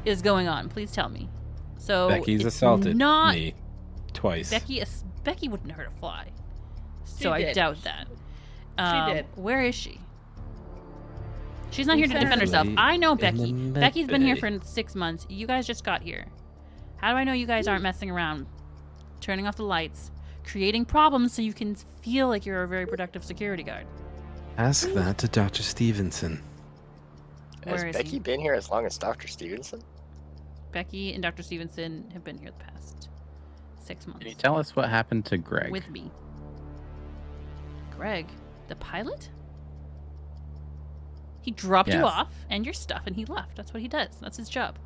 S1: is going on? Please tell me. So
S4: Becky's
S1: it's
S4: assaulted
S1: not
S4: me twice.
S1: Becky wouldn't hurt a fly.
S2: She
S1: So I
S2: did.
S1: doubt that.
S2: did.
S1: Where is she? She's not
S2: We
S1: here to
S2: sent her
S1: defend herself.
S4: to
S1: I know
S4: the
S1: Becky.
S4: med
S1: Becky's been here
S4: bay.
S1: for 6 months. You guys just got here. How do I know you guys aren't messing around? Turning off the lights, creating problems so you can feel like you're a very productive security guard.
S4: Ask that to Dr. Stevenson.
S5: Has
S1: Where is
S5: Becky
S1: he?
S5: been here as long as Dr. Stevenson?
S1: Becky and Dr. Stevenson have been here the past 6 months.
S6: Can you tell us what happened to Greg?
S1: With me. Greg, the pilot? He dropped you
S6: Yes.
S1: off and your stuff and he left. That's what he does. That's his job.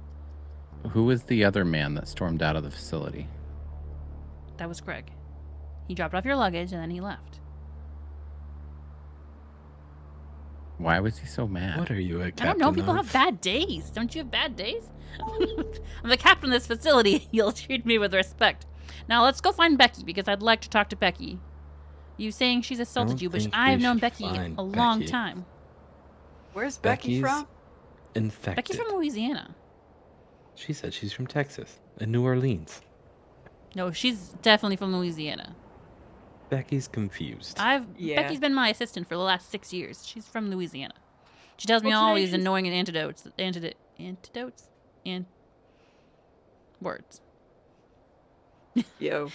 S6: Who was the other man that stormed out of the facility?
S1: That was Greg. He dropped off your luggage and then he left.
S6: Why was he so mad?
S4: What are you a
S1: I
S4: captain
S1: don't know. People
S4: of?
S1: have bad days. Don't you have bad days? I'm the captain of this facility. You'll treat me with respect. Now let's go find Becky because I'd like to talk to Becky. You saying she's assaulted
S4: don't
S1: you, but
S4: think
S1: I've
S4: we
S1: known
S4: should
S1: Becky
S4: find
S1: a long
S4: Becky.
S1: time.
S3: Where's Becky
S4: Becky's
S3: from?
S4: infected.
S1: Becky's from Louisiana.
S4: She said she's from Texas and New Orleans.
S1: No, she's definitely from Louisiana.
S4: Becky's confused.
S3: Yeah.
S1: Becky's been my assistant for the last 6 years. She's from Louisiana. She tells me
S2: Well,
S1: all
S2: today
S1: these
S2: she's-
S1: annoying antidotes and words.
S3: Yo.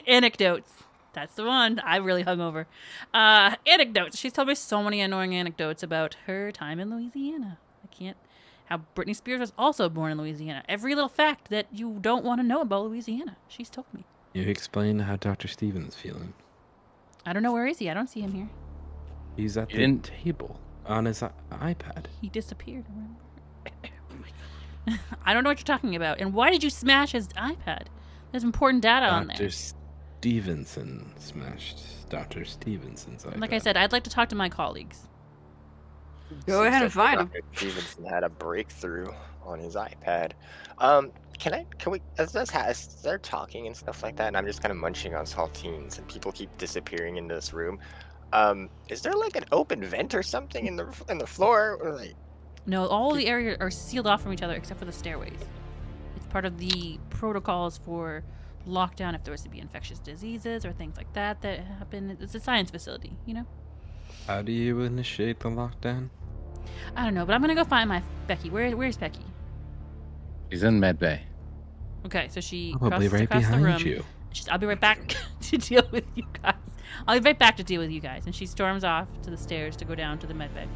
S1: Anecdotes. That's the one. I really hung over. Anecdotes. She's told me so many annoying anecdotes about her time in Louisiana. I can't. How Britney Spears was also born in Louisiana. Every little fact that you don't want to know about Louisiana. She's told me.
S4: You explain how Dr. Stevens feeling.
S1: I don't know where is he. I don't see him here.
S4: He's at
S6: You
S4: the
S6: didn't-
S4: table on his iPad.
S1: He disappeared. Remember? I don't know what you're talking about. And why did you smash his iPad? There's important data on
S4: Dr.
S1: there.
S4: Stevenson smashed Dr. Stevenson's iPad.
S1: Like I said, I'd like to talk to my colleagues.
S3: Go ahead and
S5: Seems like
S3: find him.
S5: Dr. Stevenson had a breakthrough on his iPad. Can we, as they're talking and stuff like that, and I'm just kind of munching on saltines, and people keep disappearing into this room. Is there like an open vent or something in the floor? Or like,
S1: No, all the areas are sealed off from each other except for the stairways. It's part of the protocols for lockdown if there was to be infectious diseases or things like that happen. It's a science facility, you know?
S4: How do you initiate the lockdown?
S1: I don't know, but I'm gonna go find my Becky. Where's Becky?
S6: She's in med bay.
S1: Okay, so she
S4: Probably
S1: crosses
S4: right
S1: across the
S4: behind
S1: room.
S4: you.
S1: I'll be right back to deal with you guys. I'll be right back to deal with you guys. And she storms off to the stairs to go down to the med bay.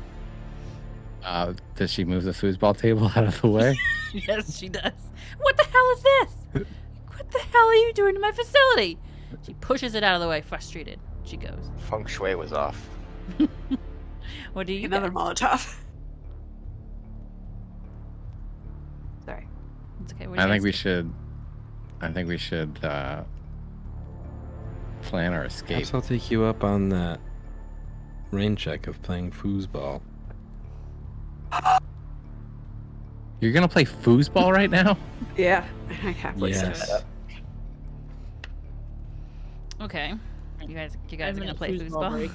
S6: Does she move the foosball table out of the way?
S1: Yes, she does. What the hell is this? What the hell are you doing to my facility? She pushes it out of the way, frustrated. She goes.
S5: feng shui was off.
S1: What do you
S3: Another
S1: guys?
S3: Molotov. Sorry.
S1: It's okay. What do
S6: I
S1: you
S6: think
S1: guys
S6: we
S1: do?
S6: should. I think we should plan our escape.
S4: Perhaps I'll take you up on that rain check of playing foosball.
S6: You're gonna play foosball right now?
S3: Yeah, I happily said
S4: Yes.
S3: that.
S1: Okay. You guys are
S2: 5
S1: gonna
S2: minute
S1: play foosball.
S2: break.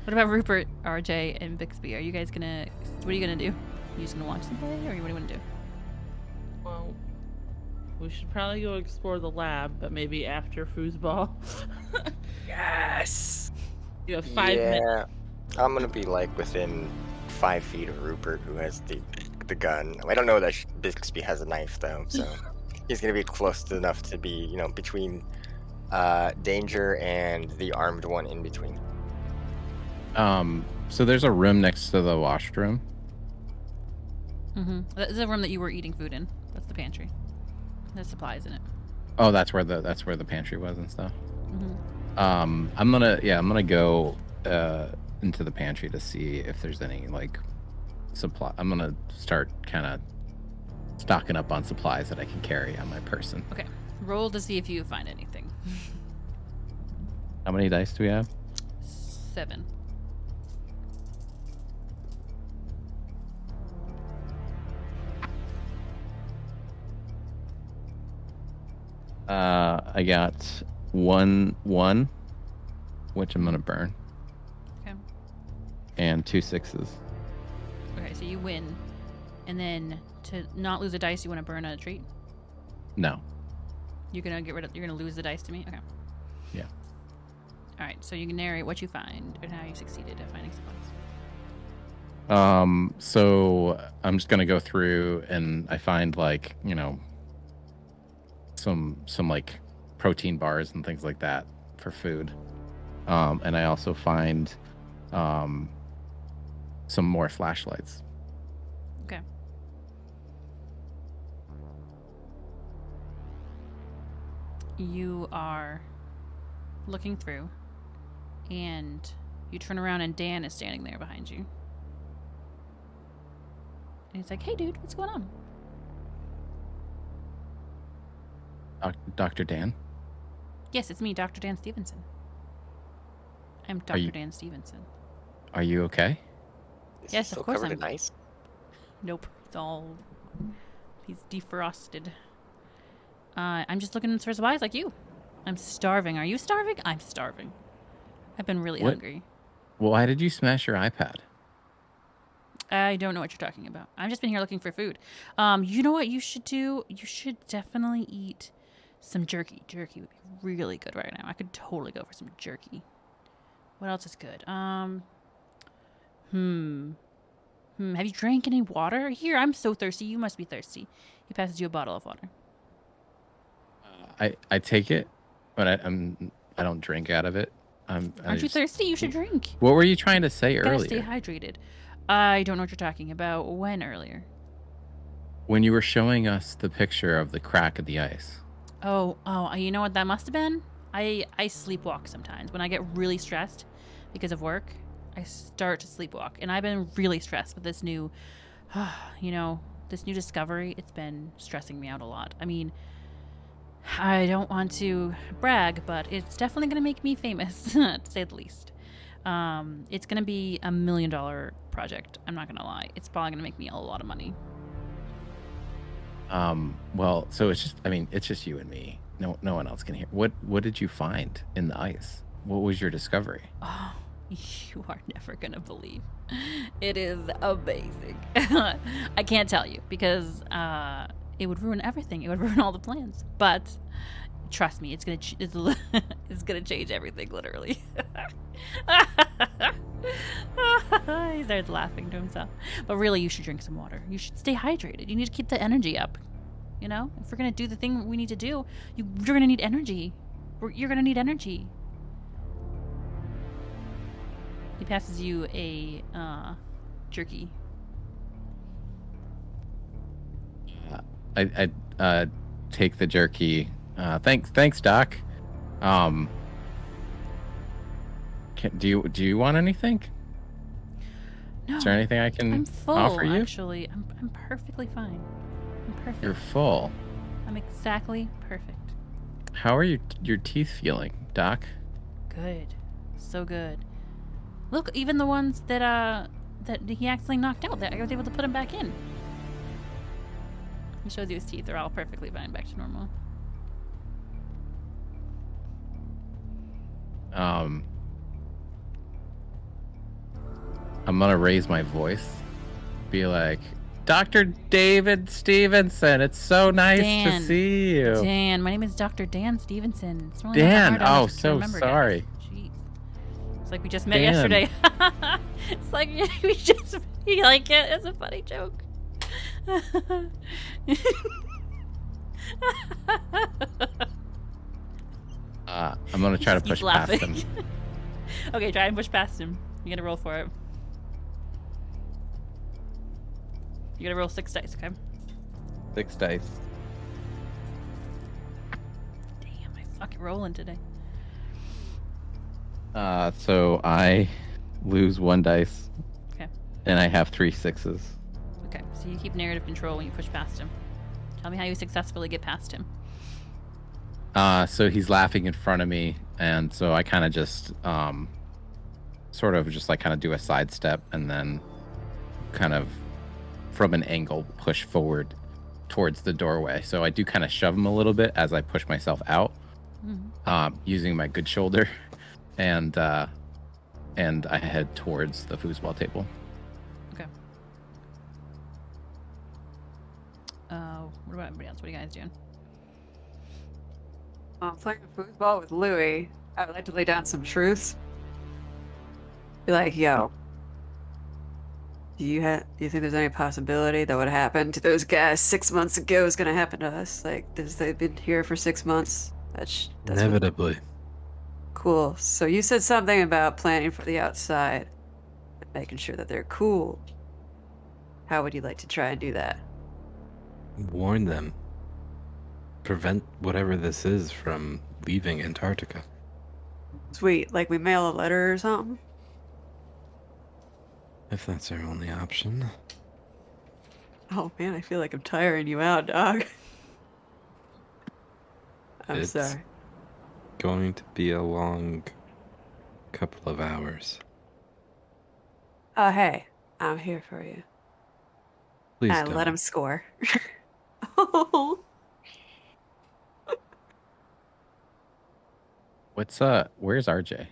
S1: What about Rupert, RJ, and Bixby? Are you guys gonna? What are you gonna do? You just gonna watch them play, or what do you want to do?
S2: Well, we should probably go explore the lab, but maybe after foosball.
S3: Yes.
S2: You have 5 minutes.
S5: Yeah, I'm gonna be like within 5 feet of Rupert, who has the gun. I don't know that Bixby has a knife though, so he's gonna be close enough to be, between danger and the armed one in between.
S6: So there's a room next to the washroom.
S1: Mm-hmm. That's the room that you were eating food in. That's the pantry. There's supplies in it.
S6: Oh, that's where the pantry was and stuff.
S1: Mm-hmm.
S6: I'm gonna go into the pantry to see if there's any like supply. I'm gonna start kind of stocking up on supplies that I can carry on my person.
S1: Okay. Roll to see if you find anything.
S6: How many dice do we have?
S1: 7.
S6: I got one, which I'm gonna burn,
S1: Okay.
S6: and 2 6s.
S1: Okay, so you win, and then to not lose a dice, you want to burn a treat.
S6: No.
S1: You're gonna lose the dice to me. Okay.
S6: Yeah.
S1: All right. So you can narrate what you find and how you succeeded at finding supplies.
S6: So I'm just gonna go through and I find like, some like protein bars and things like that for food. And I also find some more flashlights.
S1: Okay. You are looking through, and you turn around, and Dan is standing there behind you. And he's like, "Hey, dude, what's going on?"
S6: Dr. Dan?
S1: Yes, it's me, Dr. Dan Stevenson. I'm
S6: Are you-
S1: Dr. Dan Stevenson.
S6: Are you okay?
S5: Is
S1: Yes,
S5: he still
S1: of course
S5: covered
S1: I'm-
S5: in ice?
S1: Nope, he's defrosted. I'm just looking for supplies like you. I'm starving. Are you starving? I'm starving. I've been really
S6: What?
S1: hungry.
S6: Why did you smash your iPad?
S1: I don't know what you're talking about. I've just been here looking for food. You know what you should do? You should definitely eat some jerky. Jerky would be really good right now. I could totally go for some jerky. What else is good? Have you drank any water? Here, I'm so thirsty. You must be thirsty. He passes you a bottle of water.
S6: I take it, but I don't drink out of it.
S1: Aren't you thirsty? You should drink.
S6: What were you trying to say
S1: Gotta stay
S6: earlier?
S1: hydrated. I don't know what you're talking about. When earlier?
S6: When you were showing us the picture of the crack of the ice.
S1: Oh, you know what that must have been? I sleepwalk sometimes. When I get really stressed because of work, I start to sleepwalk. And I've been really stressed with this new, this new discovery. It's been stressing me out a lot. I mean, I don't want to brag, but it's definitely going to make me famous, to say the least. It's going to be $1 million project. I'm not going to lie. It's probably going to make me a lot of money.
S6: Well, so it's just, I mean, it's just you and me. No one else can hear. What did you find in the ice? What was your discovery?
S1: Oh, you are never gonna believe. It is amazing. I can't tell you because it would ruin everything. It would ruin all the plans. But trust me, it's gonna change everything, literally. He starts laughing to himself. But really, you should drink some water. You should stay hydrated. You need to keep the energy up. You know, if we're gonna do the thing we need to do, you're gonna need energy. You're gonna need energy. He passes you a jerky.
S6: I take the jerky. Thanks, Doc. Do you want anything?
S1: No,
S6: Is there anything I can
S1: I'm full.
S6: offer you?
S1: Actually, I'm perfectly fine. I'm perfect.
S6: You're full.
S1: I'm exactly perfect.
S6: How are your teeth feeling, Doc?
S1: Good, so good. Look, even the ones that he accidentally knocked out, that I was able to put him back in. He shows you his teeth; they're all perfectly fine, back to normal.
S6: I'm gonna raise my voice, be like, Dr. David Stevenson, it's so nice
S1: Dan.
S6: to see you.
S1: Dan, my name is Dr. Dan Stevenson. It's really
S6: Dan,
S1: not that hard
S6: oh,
S1: to
S6: so
S1: remember,
S6: sorry.
S1: guys. Jeez. It's like we just met
S6: Dan.
S1: yesterday. It's like we just you like it. It's a funny joke.
S6: I'm gonna try to
S1: He's
S6: push
S1: laughing.
S6: past him.
S1: Okay, try and push past him. You gotta roll for it. You gotta roll 6 dice, okay?
S6: 6 dice.
S1: Damn, I fucking rolling today.
S6: So I lose 1 dice.
S1: Okay.
S6: And I have 3 6s.
S1: Okay, so you keep narrative control when you push past him. Tell me how you successfully get past him.
S6: So he's laughing in front of me, and so I kind of just sort of just like kind of do a sidestep and then kind of from an angle push forward towards the doorway. So I do kind of shove him a little bit as I push myself out, using my good shoulder, and I head towards the foosball table.
S1: Okay. What about everybody else? What are you guys doing?
S3: I'm playing foosball with Louie. I would like to lay down some truths. Be like, yo, do you think there's any possibility that what happened to those guys 6 months ago is going to happen to us? Like, they've been here for 6 months. That's
S4: Inevitably.
S3: Cool. So you said something about planning for the outside, and making sure that they're cool. How would you like to try and do that?
S4: Warn them. Prevent whatever this is from leaving Antarctica.
S3: Sweet. Like we mail a letter or something?
S4: If that's our only option.
S3: Oh man, I feel like I'm tiring you out, dog. I'm
S4: It's
S3: sorry.
S4: going to be a long couple of hours.
S3: Oh hey, I'm here for you.
S4: Please
S3: And
S4: don't.
S3: let him score. Oh.
S6: Where's RJ?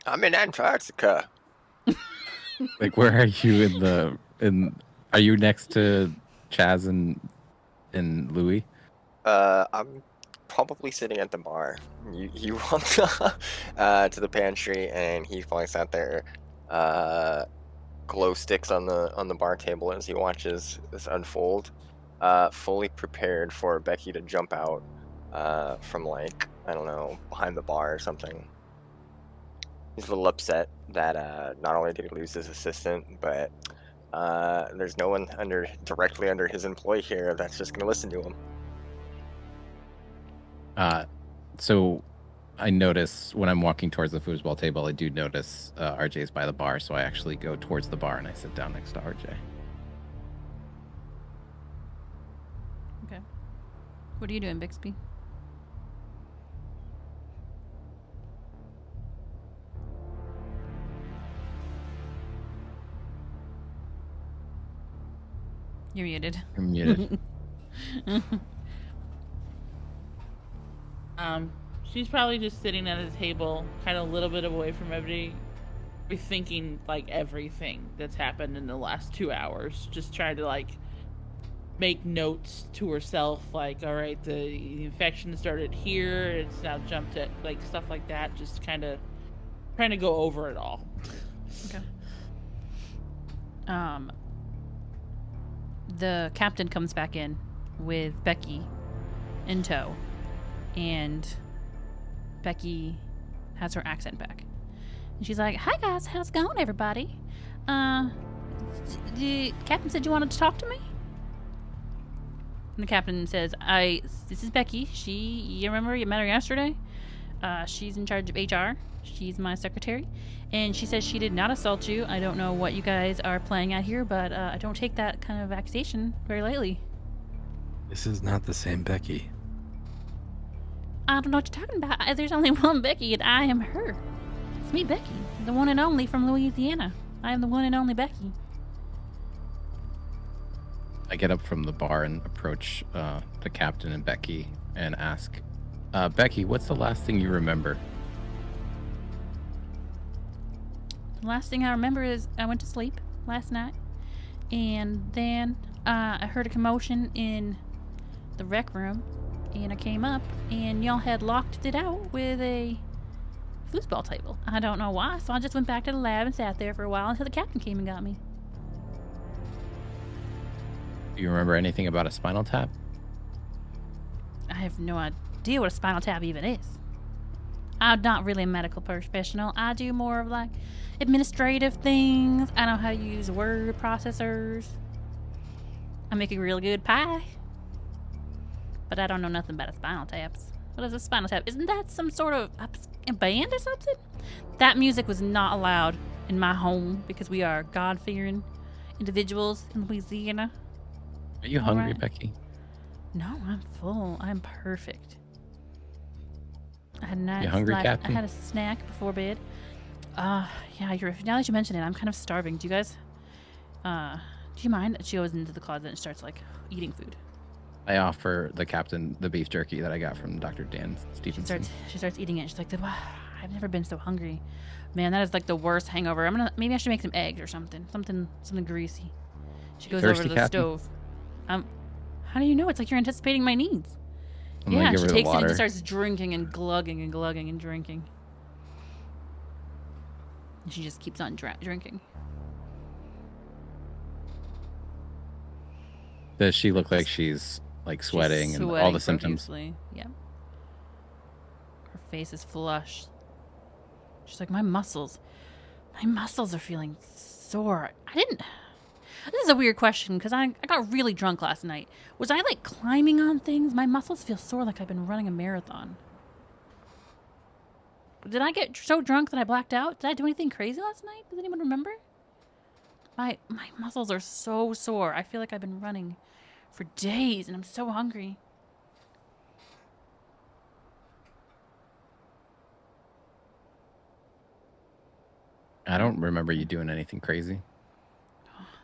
S5: I'm in Antarctica.
S6: Like, where are you are you next to Chaz and Louis?
S5: I'm probably sitting at the bar. You walk to the pantry, and he probably sat there, glow sticks on the bar table as he watches this unfold, fully prepared for Becky to jump out from, like, I don't know, behind the bar or something. He's a little upset that not only did he lose his assistant, but there's no one directly under his employ here that's just going to listen to him.
S6: So I notice when I'm walking towards the foosball table, I do notice RJ's by the bar, so I actually go towards the bar and I sit down next to RJ.
S1: Okay. What are you doing, Bixby? You're muted.
S6: You're muted.
S2: She's probably just sitting at a table, kind of a little bit away from everybody, rethinking like everything that's happened in the last 2 hours. Just trying to like make notes to herself, like, all right, the infection started here, it's now jumped at like stuff like that. Just kind of trying to go over it all.
S1: Okay. The captain comes back in with Becky in tow, and Becky has her accent back. And she's like, "Hi guys, how's it going, everybody? The captain said you wanted to talk to me?" And the captain says, this is Becky. You remember you met her yesterday? She's in charge of HR. She's my secretary. And she says she did not assault you. I don't know what you guys are playing at here, but I don't take that kind of accusation very lightly.
S4: This is not the same Becky.
S1: I don't know what you're talking about. There's only one Becky, and I am her. It's me, Becky, the one and only from Louisiana. I am the one and only Becky.
S6: I get up from the bar and approach the captain and Becky and ask, Becky, what's the last thing you remember?
S1: The last thing I remember is I went to sleep last night, and then I heard a commotion in the rec room, and I came up, and y'all had locked it out with a foosball table. I don't know why, so I just went back to the lab and sat there for a while until the captain came and got me.
S6: Do you remember anything about a spinal tap?
S1: I have no idea what a spinal tap even is. I'm not really a medical professional. I do more of like administrative things. I know how to use word processors. I make a real good pie. But I don't know nothing about a spinal taps. What is a spinal tap? Isn't that some sort of a band or something? That music was not allowed in my home because we are God-fearing individuals in Louisiana.
S6: Are you hungry,
S1: right.
S6: Becky?
S1: No, I'm full. I'm perfect. I had a nice,
S6: You hungry, Captain?
S1: I had a snack before bed. Yeah, now that you mention it, I'm kind of starving. Do you guys, do you mind? She goes into the closet and starts like eating food.
S6: I offer the captain the beef jerky that I got from Dr. Dan
S1: She
S6: Stevenson.
S1: starts eating it. She's like, wow, I've never been so hungry. Man, that is like the worst hangover. Maybe I should make some eggs or something greasy. She goes
S6: Thirsty,
S1: over to the
S6: Captain?
S1: stove. How do you know? It's like you're anticipating my needs.
S6: I'm gonna
S1: Yeah,
S6: give
S1: she
S6: her the
S1: takes it and
S6: water.
S1: just starts drinking and glugging and glugging and drinking. And she just keeps on drinking.
S6: Does she look like she's like sweating and all the symptoms?
S1: Profusely. Yeah. Her face is flushed. She's like, my muscles are feeling sore. This is a weird question because I got really drunk last night. Was I like climbing on things? My muscles feel sore like I've been running a marathon. Did I get so drunk that I blacked out? Did I do anything crazy last night? Does anyone remember? My muscles are so sore. I feel like I've been running for days and I'm so hungry.
S6: I don't remember you doing anything crazy.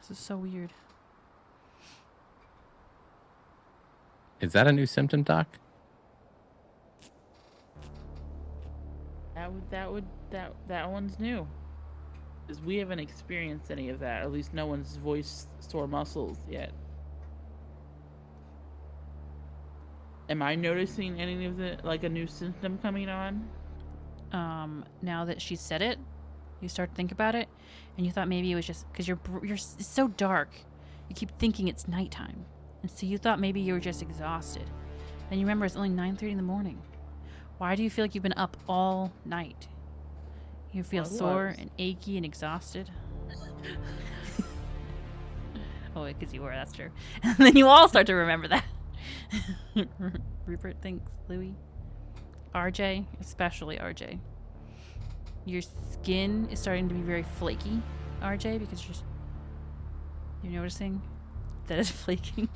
S1: This is so weird.
S6: Is that a new symptom, Doc?
S2: That one's new. Because we haven't experienced any of that. At least no one's voiced sore muscles yet. Am I noticing any of a new symptom coming on?
S1: Now that she said it, you start to think about it, and you thought maybe it was just because it's so dark. You keep thinking it's nighttime, and so you thought maybe you were just exhausted. And you remember it's only 9:30 in the morning. Why do you feel like you've been up all night? You feel sore and achy and exhausted. Oh, because you were. That's true. And then you all start to remember that. Rupert thinks Louis. RJ, especially RJ. Your skin is starting to be very flaky, RJ, because you're noticing that it's flaking.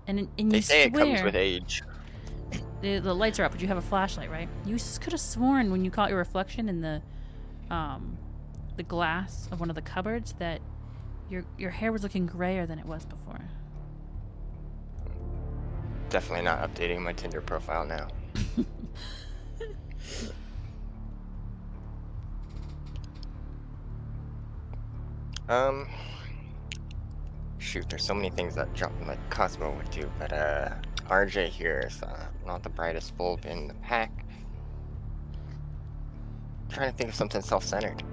S1: and
S5: They
S1: you
S5: say it comes
S1: swear-
S5: with age.
S1: The lights are up, but you have a flashlight, right? You could have sworn when you caught your reflection in the the glass of one of the cupboards that your hair was looking grayer than it was before.
S5: Definitely not updating my Tinder profile now. Shoot, there's so many things that Cosmo would do, but RJ here is not the brightest bulb in the pack. Trying to think of something self-centered.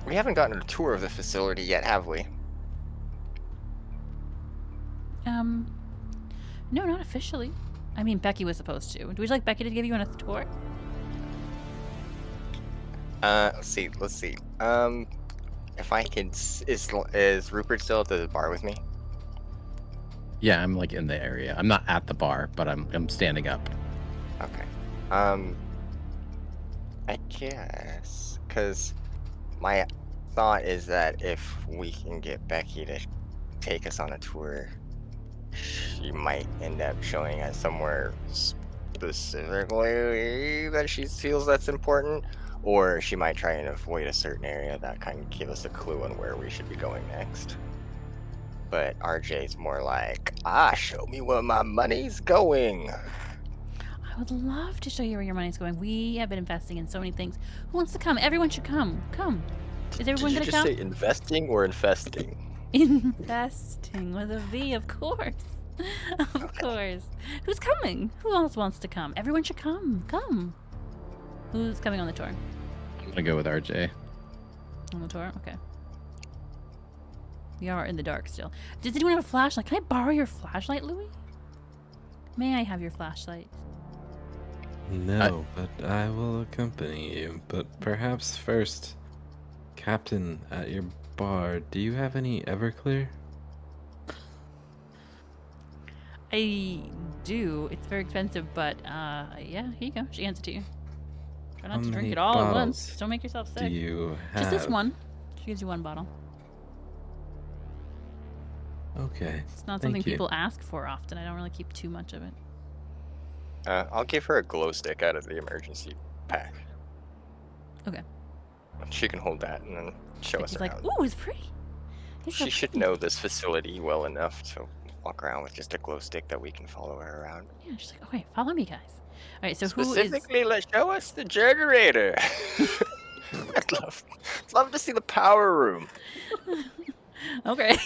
S5: We haven't gotten a tour of the facility yet, have we?
S1: No, not officially. I mean, Becky was supposed to. Would you like Becky to give you a tour?
S5: Let's see. If I could, is Rupert still at the bar with me?
S6: Yeah, I'm like in the area. I'm not at the bar, but I'm standing up.
S5: Okay. I guess because my thought is that if we can get Becky to take us on a tour, she might end up showing us somewhere specifically that she feels that's important, or she might try and avoid a certain area that kind of give us a clue on where we should be going next. But RJ's more like, show me where my money's going.
S1: I would love to show you where your money's going. We have been investing in so many things. Who wants to come? Everyone should come. Come. Is everyone going to come?
S5: Did you just say investing or infesting?
S1: Investing with a V, of course. Of course. Who's coming? Who else wants to come? Everyone should come. Come. Who's coming on the tour?
S6: I'm gonna go with RJ.
S1: On the tour? Okay. We are in the dark still. Does anyone have a flashlight? Can I borrow your flashlight, Louis? May I have your flashlight?
S4: No, but I will accompany you. But perhaps first, Captain, at your bar, do you have any Everclear?
S1: I do. It's very expensive, but yeah, here you go. She hands it to you. Try not
S4: How
S1: to drink
S4: many
S1: it all at
S4: bottles
S1: once. Don't make yourself
S4: Do
S1: sick.
S4: you have?
S1: Just this one. She gives you one bottle.
S4: Okay.
S1: It's not
S4: Thank
S1: something
S4: you.
S1: people ask for often. I don't really keep too much of it.
S5: I'll give her a glow stick out of the emergency pack.
S1: Okay.
S5: She can hold that and then show us
S1: He's
S5: around.
S1: like, ooh, it's pretty. It's so
S5: She should
S1: pretty.
S5: know this facility well enough to walk around with just a glow stick that we can follow her around.
S1: Yeah, she's like, okay, follow me, guys. All right, so who is...
S5: Specifically, let's show us the generator. I'd love to see the power room.
S1: Okay.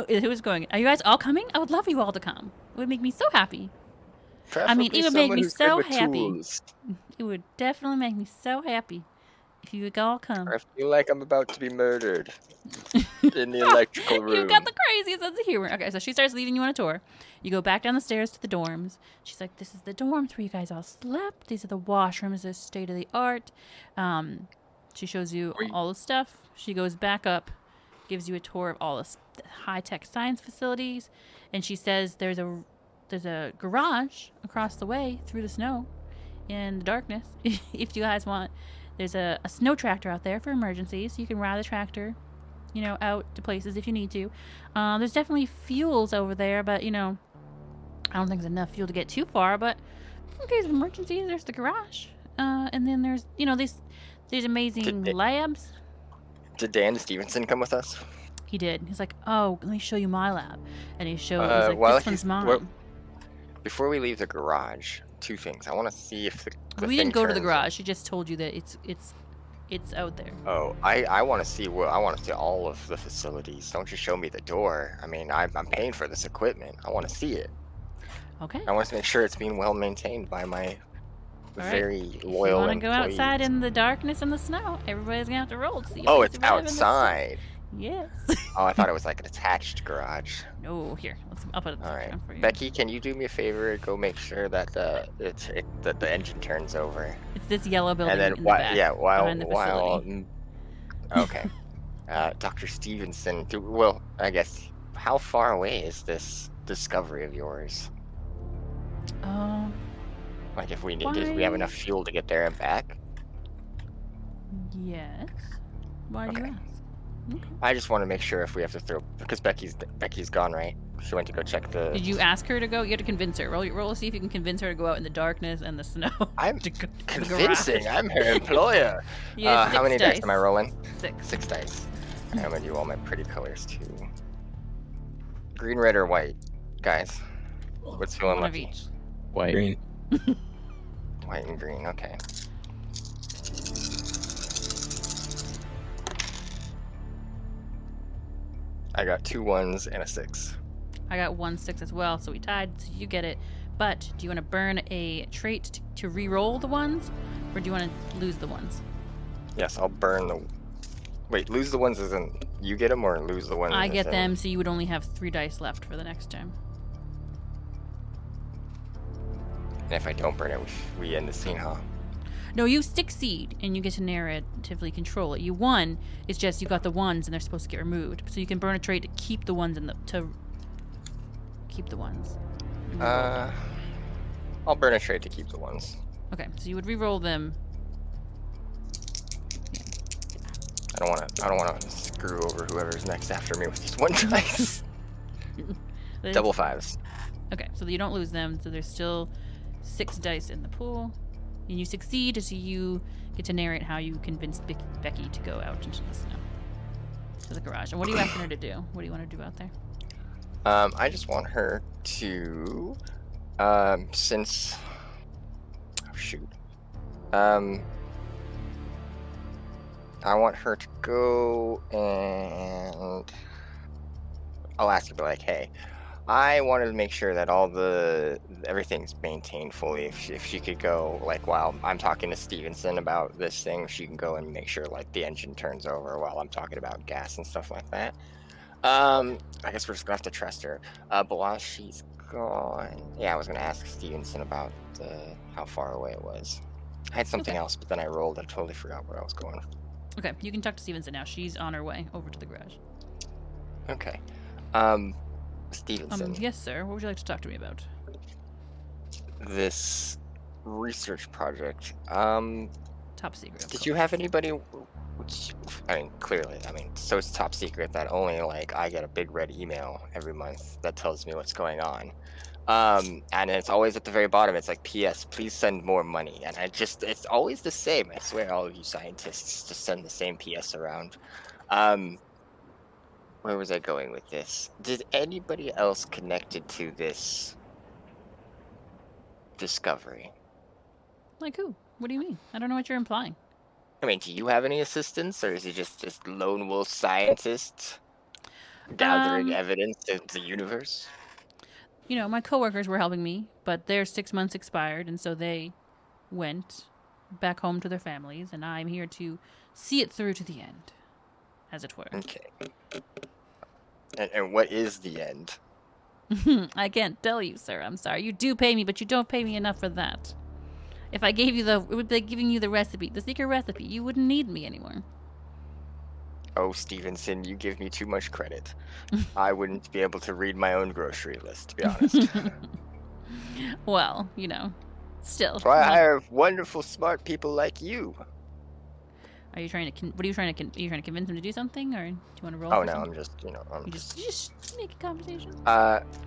S1: Who's going? Are you guys all coming? I would love you all to come. It would make me so happy. I mean, it would make me so happy. It would definitely make me so happy if you would all come.
S5: I feel like I'm about to be murdered in the electrical room.
S1: You've got the craziest sense of humor. Okay, so she starts leading you on a tour. You go back down the stairs to the dorms. She's like, this is the dorms where you guys all slept. These are the washrooms. They're state of the art. She shows you all the stuff. She goes back up, gives you a tour of all the high-tech science facilities, and she says there's a garage across the way through the snow in the darkness. If you guys want, there's a snow tractor out there for emergencies. You can ride the tractor, out to places if you need to. There's definitely fuels over there, but, I don't think there's enough fuel to get too far, but in case of emergencies, there's the garage. And then there's, these amazing labs.
S5: Did Dan Stevenson come with us?
S1: He did. He's like, oh, let me show you my lab. And he showed, he's like,
S5: while
S1: this one's mine.
S5: well, before we leave the garage, two things. I want to see if the
S1: we
S5: thing
S1: didn't go to the
S5: turns-
S1: garage. She just told you that it's out there.
S5: Oh, I want to see I want to see all of the facilities. Don't just show me the door. I mean, I'm paying for this equipment. I want to see it.
S1: Okay.
S5: I want to make sure it's being well maintained by my
S1: right.
S5: very
S1: If you
S5: loyal
S1: want to go
S5: employees.
S1: outside in the darkness and the snow, everybody's gonna have to roll to see.
S5: Oh,
S1: if
S5: it's
S1: they survive in the snow.
S5: outside.
S1: Yes.
S5: Oh, I thought it was like an attached garage.
S1: No, here. I'll put it
S5: All right,
S1: down for you.
S5: Becky, can you do me a favor? Go make sure that that the engine turns over.
S1: It's this yellow building
S5: And then
S1: in the back, behind the
S5: while
S1: facility.
S5: okay. Dr. Stevenson, I guess how far away is this discovery of yours? Like if we have enough fuel to get there and back?
S1: Yes. Why do you
S5: Okay.
S1: ask?
S5: I just want to make sure if we have to throw, because Becky's gone, right? She went to go check the.
S1: Did you ask her to go? You have to convince her. Roll to see if you can convince her to go out in the darkness and the snow.
S5: I'm
S1: to go to the
S5: convincing.
S1: garage.
S5: I'm her employer.
S1: You have
S5: How many
S1: 6
S5: dice am I rolling?
S1: 6.
S5: 6 dice. And I'm gonna do all my pretty colors too. Green, red, or white, guys. What's feeling
S1: One of
S5: lucky?
S1: each.
S6: White.
S4: Green.
S5: White and green. Okay. I got 2 1s and a 6.
S1: I got 1 6 as well, so we tied. So you get it. But do you want to burn a trait to re-roll the ones, or do you want to lose the ones?
S5: Yes, I'll burn the. Wait, lose the ones isn't you get them or lose the ones?
S1: I get
S5: as in-
S1: them, so you would only have 3 dice left for the next time.
S5: And if I don't burn it, we end the scene, huh?
S1: No, you succeed, and you get to narratively control it. You won. It's just you got the ones, and they're supposed to get removed. So you can burn a trait to keep the ones to keep the ones.
S5: I'll burn a trait to keep the ones.
S1: Okay, so you would re-roll them.
S5: I don't want to screw over whoever's next after me with just 1 dice. Double 5s.
S1: Okay, so you don't lose them. So there's still 6 dice in the pool, and you succeed. So you get to narrate how you convinced Becky to go out into the snow to the garage. And what are you asking her to do? What do you want to do out there?
S5: I just want her to, since, oh shoot, I want her to go and I'll ask her, be like, hey, I wanted to make sure that everything's maintained fully. If she could go, like, while I'm talking to Stevenson about this thing, she can go and make sure, like, the engine turns over while I'm talking about gas and stuff like that. I guess we're just gonna have to trust her. But while she's gone, yeah, I was gonna ask Stevenson about how far away it was. I had something else, but then I rolled and totally forgot where I was going.
S1: Okay, you can talk to Stevenson now. She's on her way over to the garage.
S5: Okay. Stevenson.
S1: Yes, sir. What would you like to talk to me about?
S5: This research project.
S1: Top secret. of
S5: Did you
S1: course.
S5: have anybody? I mean, clearly. I mean, so it's top secret that only like I get a big red email every month that tells me what's going on. And it's always at the very bottom. It's like, P.S. Please send more money. And it's always the same. I swear, all of you scientists just send the same P.S. around. Where was I going with this? Did anybody else connected to this discovery?
S1: Like who? What do you mean? I don't know what you're implying.
S5: I mean, do you have any assistants, or is he just this lone wolf scientist gathering evidence of the universe?
S1: You know, my coworkers were helping me, but their 6 months expired, and so they went back home to their families, and I'm here to see it through to the end, as it were.
S5: Okay. And what is the end?
S1: I can't tell you, sir. I'm sorry. You do pay me, but you don't pay me enough for that. If I gave you it would be like giving you the recipe, the secret recipe. You wouldn't need me anymore.
S5: Oh, Stevenson, you give me too much credit. I wouldn't be able to read my own grocery list, to be honest.
S1: Well, you know, still.
S5: That's why I hire wonderful, smart people like you.
S1: Are you trying to? What are you trying to? Are you trying to convince him to do something, or do you want to roll?
S5: Oh
S1: for
S5: no,
S1: something?
S5: I'm just,
S1: You just make a conversation.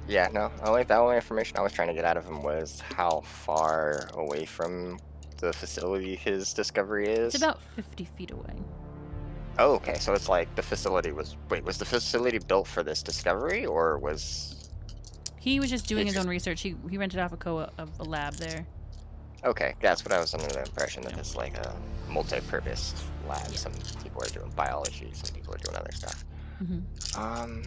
S5: Yeah, no. The only information I was trying to get out of him was how far away from the facility his discovery is.
S1: It's about 50 feet away.
S5: Oh, okay. So it's like the facility was. Wait, was the facility built for this discovery, or was?
S1: He was just doing his own research. He rented off a lab there.
S5: Okay, that's what I was under the impression that it's like a multi-purpose lab.
S1: Yeah.
S5: Some people are doing biology, some people are doing other stuff.
S1: Mm-hmm.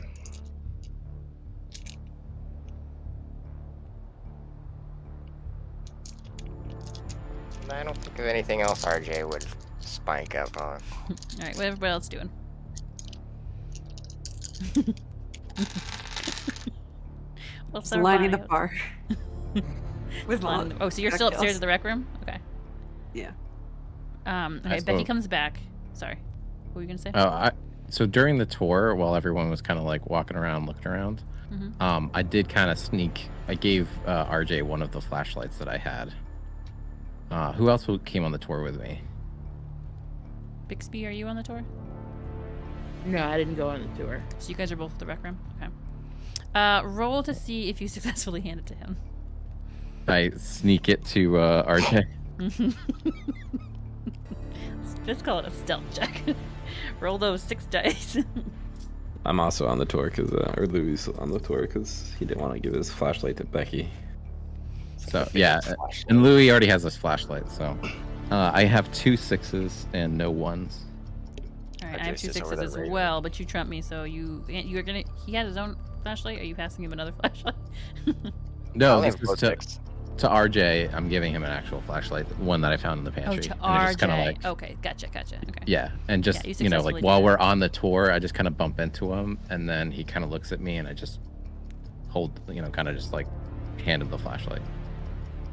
S5: I don't think of anything else RJ would spike up on.
S1: All right, what everybody else doing? What's
S3: Just lining the
S1: bio?
S3: bar. With
S1: Lining the- Oh, so you're still upstairs at the rec room? Okay.
S3: Yeah.
S1: Okay, Becky comes back. Sorry. What were you gonna say?
S6: So during the tour, while everyone was kind of like walking around, looking around, I did kind of sneak. I gave RJ one of the flashlights that I had. Who else came on the tour with me?
S1: Bixby, are you on the tour?
S2: No, I didn't go on the tour.
S1: So you guys are both at the rec room? Okay. Roll to see if you successfully hand it to him.
S6: I sneak it to RJ.
S1: Let's call it a stealth check. Roll those 6 dice.
S4: I'm also on the tour or Louis on the tour because he didn't want to give his flashlight to Becky.
S6: So yeah, and Louis already has his flashlight. So I have 2 6s and no 1s.
S1: All right, I have
S5: RJ's
S1: 2
S5: just over
S1: 6s
S5: there
S1: as
S5: raving.
S1: well, but you trump me, so you're gonna. He has his own flashlight. Are you passing him another flashlight?
S5: I
S6: No,
S5: only
S6: this
S5: have
S6: is
S5: both
S6: to
S5: six.
S6: RJ. I'm giving him an actual flashlight, the one that I found in the
S1: Oh,
S6: pantry.
S1: to
S6: And I just
S1: RJ.
S6: kinda like,
S1: Okay, gotcha. Okay.
S6: yeah, and just
S1: you
S6: you know,
S1: successfully
S6: like
S1: did
S6: while
S1: that.
S6: we're on the tour, I just kind of bump into him, and then he kind of looks at me, and I just hold, kind of just like hand him the flashlight.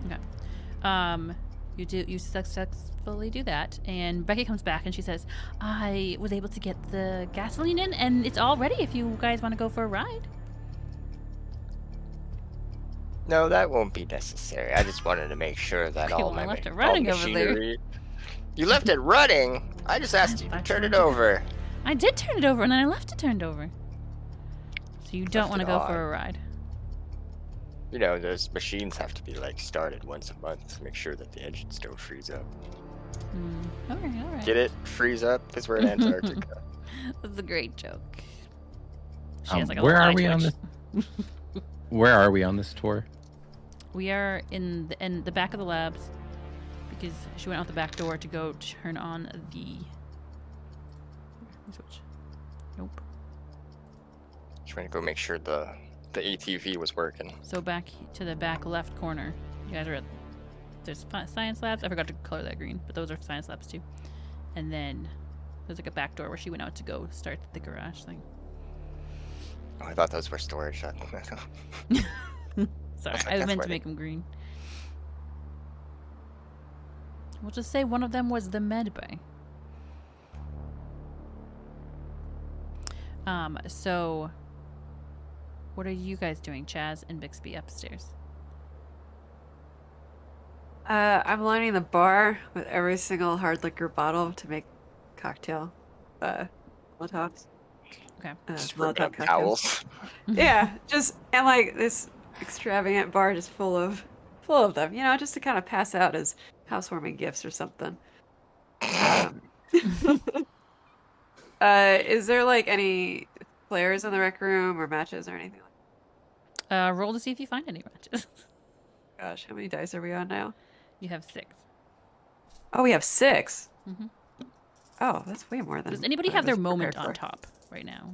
S1: Okay. You successfully do that, and Becky comes back and she says, "I was able to get the gasoline in, and it's all ready if you guys want to go for a ride."
S5: No, that won't be necessary. I just wanted to make sure that
S1: Okay,
S5: all
S1: well, I
S5: my
S1: left it
S5: all
S1: running over there.
S5: machinery. You left it running. I just asked you to
S1: I
S5: turn it
S1: told you.
S5: over.
S1: I did turn it over, and then I left it turned over. So you don't
S5: Left
S1: want to
S5: it
S1: go
S5: on.
S1: for a ride.
S5: You know, those machines have to be like started once a month to make sure that the engines don't freeze up.
S1: All right.
S5: Get it? Freeze up? Because we're in Antarctica.
S1: That's a great joke. She has like a
S6: Where
S1: little
S6: are
S1: eye
S6: we on
S1: twitch.
S6: this? Where are we on this tour?
S1: We are in the back of the labs because she went out the back door to go turn on the switch. Nope.
S5: Trying to go make sure the ATV was working.
S1: So back to the back left corner. You guys are at there's science labs. I forgot to color that green, but those are science labs too. And then there's like a back door where she went out to go start the garage thing.
S5: Oh, I thought those were storage.
S1: Sorry,
S5: That's like
S1: I
S5: that's
S1: meant
S5: where
S1: to
S5: they-
S1: make them green. We'll just say one of them was the med bay. So what are you guys doing, Chaz and Bixby upstairs?
S3: I'm lining the bar with every single hard liquor bottle to make cocktail Molotovs.
S1: Okay.
S5: Just
S3: Molotov
S5: ripping up
S3: cocktails.
S5: towels.
S3: Yeah, just and like this extravagant bar just full of them, just to kind of pass out as housewarming gifts or something. Is there like any flares in the rec room or matches or anything like
S1: Roll to see if you find any matches.
S3: Gosh, how many dice are we on now?
S1: You have 6.
S3: Oh, we have 6.
S1: Mhm.
S3: Oh, that's way more than.
S1: Does anybody
S3: I
S1: have their
S3: was
S1: moment
S3: prepared
S1: on
S3: for.
S1: top right now?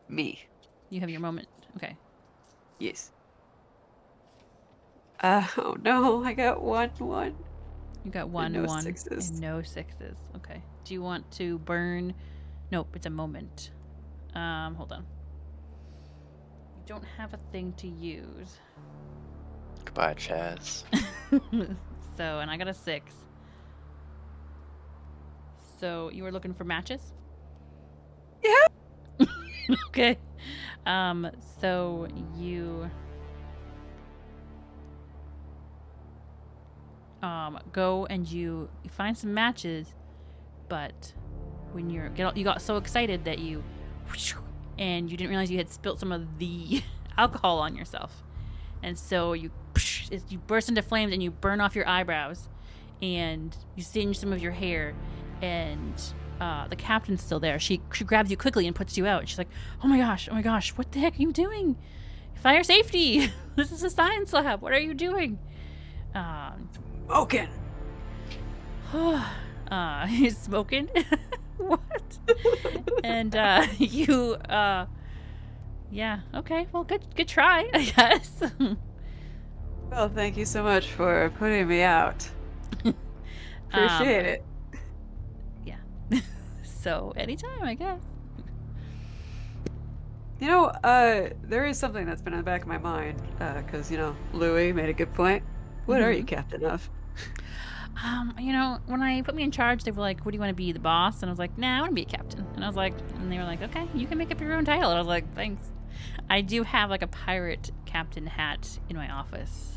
S3: Me.
S1: You have your moment. Okay.
S3: Yes. Oh no, I got 1.
S1: You got 1,
S3: no
S1: 1,
S3: sixes.
S1: and no 6s. Okay. Do you want to burn? Nope, it's a moment. Hold on. You don't have a thing to use.
S5: Goodbye, Chaz.
S1: So, and I got a 6. So, you were looking for matches?
S3: Yeah.
S1: Okay. So you go and you find some matches, but when you got so excited that you didn't realize you had spilt some of the alcohol on yourself, and so you burst into flames and you burn off your eyebrows, and you singe some of your hair, and the captain's still there. She grabs you quickly and puts you out. She's like, oh my gosh, what the heck are you doing? Fire safety! This is a science lab. What are you doing?
S3: Smoking.
S1: He's smoking. What? And yeah, okay. Well, good try, I guess.
S3: Well, thank you so much for putting me out. Appreciate it.
S1: Yeah. So anytime, I guess.
S3: There is something that's been in the back of my mind, because, Louis made a good point. What are you captain of?
S1: When I put me in charge, they were like, what do you want to be, the boss? And I was like, nah, I want to be a captain. And I was like, and they were like, okay, you can make up your own title. And I was like, thanks. I do have like a pirate captain hat in my office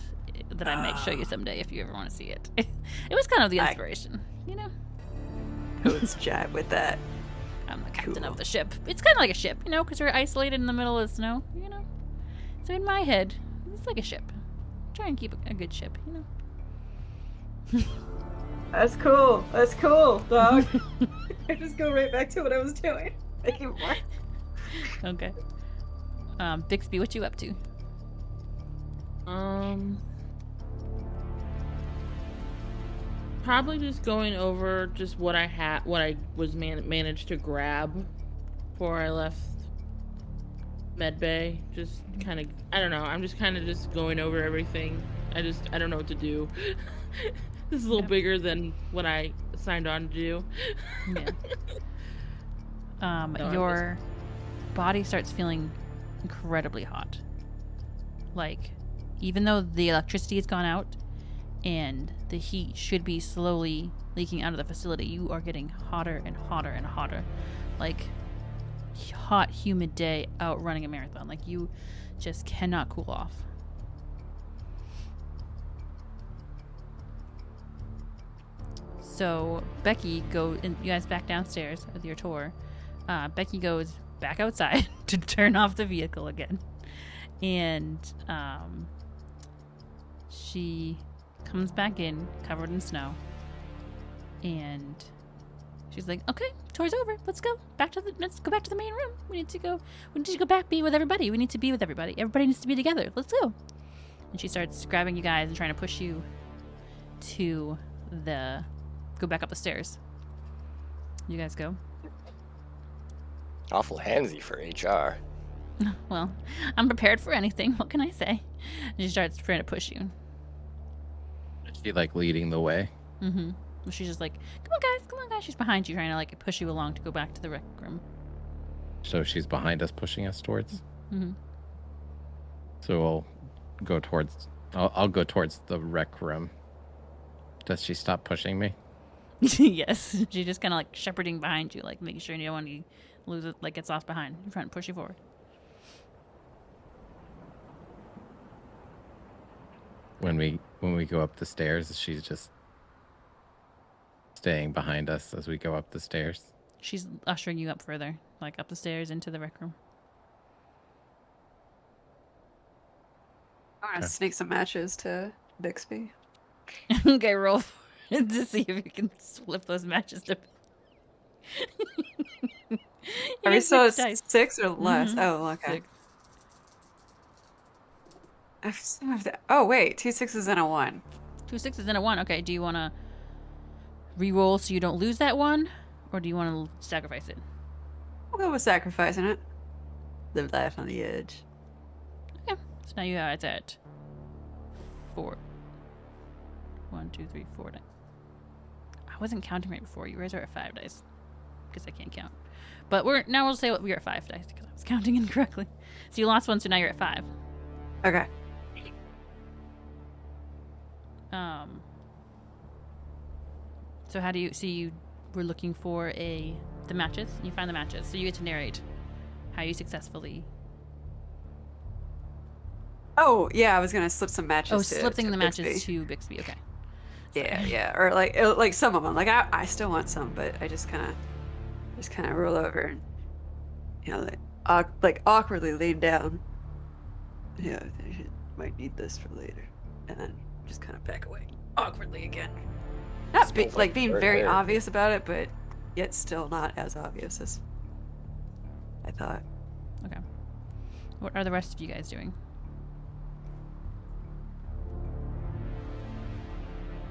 S1: that I might show you someday if you ever want to see it. It was kind of the inspiration,
S3: Let's chat with that.
S1: I'm the captain
S3: Cool.
S1: of the ship. It's kind of like a ship, you know, because we're isolated in the middle of the snow, you know. So in my head, it's like a ship. Try and keep a good ship, you know.
S3: That's cool. That's cool, dog. I just go right back to what I was doing. Thank you, Mark.
S1: Okay. Bixby, what you up to?
S2: Probably just going over just what I was managed to grab before I left Medbay. Just kind of, I don't know. I'm just kind of just going over everything. I don't know what to do. This is a little bigger than what I signed on to do.
S1: Yeah.
S2: No,
S1: Your body starts feeling incredibly hot. Like, even though the electricity has gone out and the heat should be slowly leaking out of the facility, you are getting hotter and hotter and hotter. Like, hot, humid day out running a marathon. Like, you just cannot cool off. So Becky and you guys back downstairs with your tour. Becky goes back outside to turn off the vehicle again, and she comes back in covered in snow, and she's like, "Okay, tour's over. Let's go back to the main room. We need to go back be with everybody. We need to be with everybody. Everybody needs to be together. Let's go." And she starts grabbing you guys and trying to push you to go back up the stairs. You guys go.
S5: Awful handsy for HR.
S1: Well, I'm prepared for anything. What can I say? And she starts trying to push you.
S6: Is she like leading the way?
S1: Mm-hmm. She's just like, come on, guys. She's behind you, trying to like push you along to go back to the rec room.
S6: So she's behind us, pushing us towards.
S1: Mm-hmm.
S6: So we'll go towards. I'll go towards the rec room. Does she stop pushing me?
S1: Yes. She's just kind of like shepherding behind you, like making sure no one lose it, like gets lost behind. You're trying to push you forward.
S6: When we go up the stairs, she's just staying behind us as we go up the stairs.
S1: She's ushering you up further, like up the stairs into the rec room.
S3: I'm gonna sneak some matches to Bixby.
S1: Okay, roll for it to see if you can flip those matches to.
S3: Are we still at 6 or less?
S1: Mhm.
S3: Oh, okay.
S1: 6.
S3: Oh, wait. 2 6s and a 1.
S1: 2 6s and a 1. Okay, do you want to re-roll so you don't lose that one? Or do you want to sacrifice it?
S3: We'll go with sacrificing it. Live life on the edge.
S1: Okay, so now you are at 4. 1, 2, 3, 4 dice. I wasn't counting right before. You guys are at 5 dice. Because I can't count. But we'll say we're at 5 dice because I was counting incorrectly. So you lost one, so now you're at 5.
S3: Okay.
S1: So how do you see you were looking for the matches? You find the matches. So you get to narrate how you successfully.
S3: Oh, yeah, I was gonna slip some matches.
S1: Oh,
S3: to
S1: slipping the
S3: Bixby.
S1: matches to Bixby. Okay.
S3: Yeah, or like some of them. Like I still want some, but I just kind of roll over and like awkwardly lean down. Yeah, I might need this for later, and then just kind of back away awkwardly again. Not
S5: Smells
S3: like being
S5: bird
S3: very
S5: hair.
S3: obvious about it, but yet still not as obvious as I thought.
S1: Okay. What are the rest of you guys doing?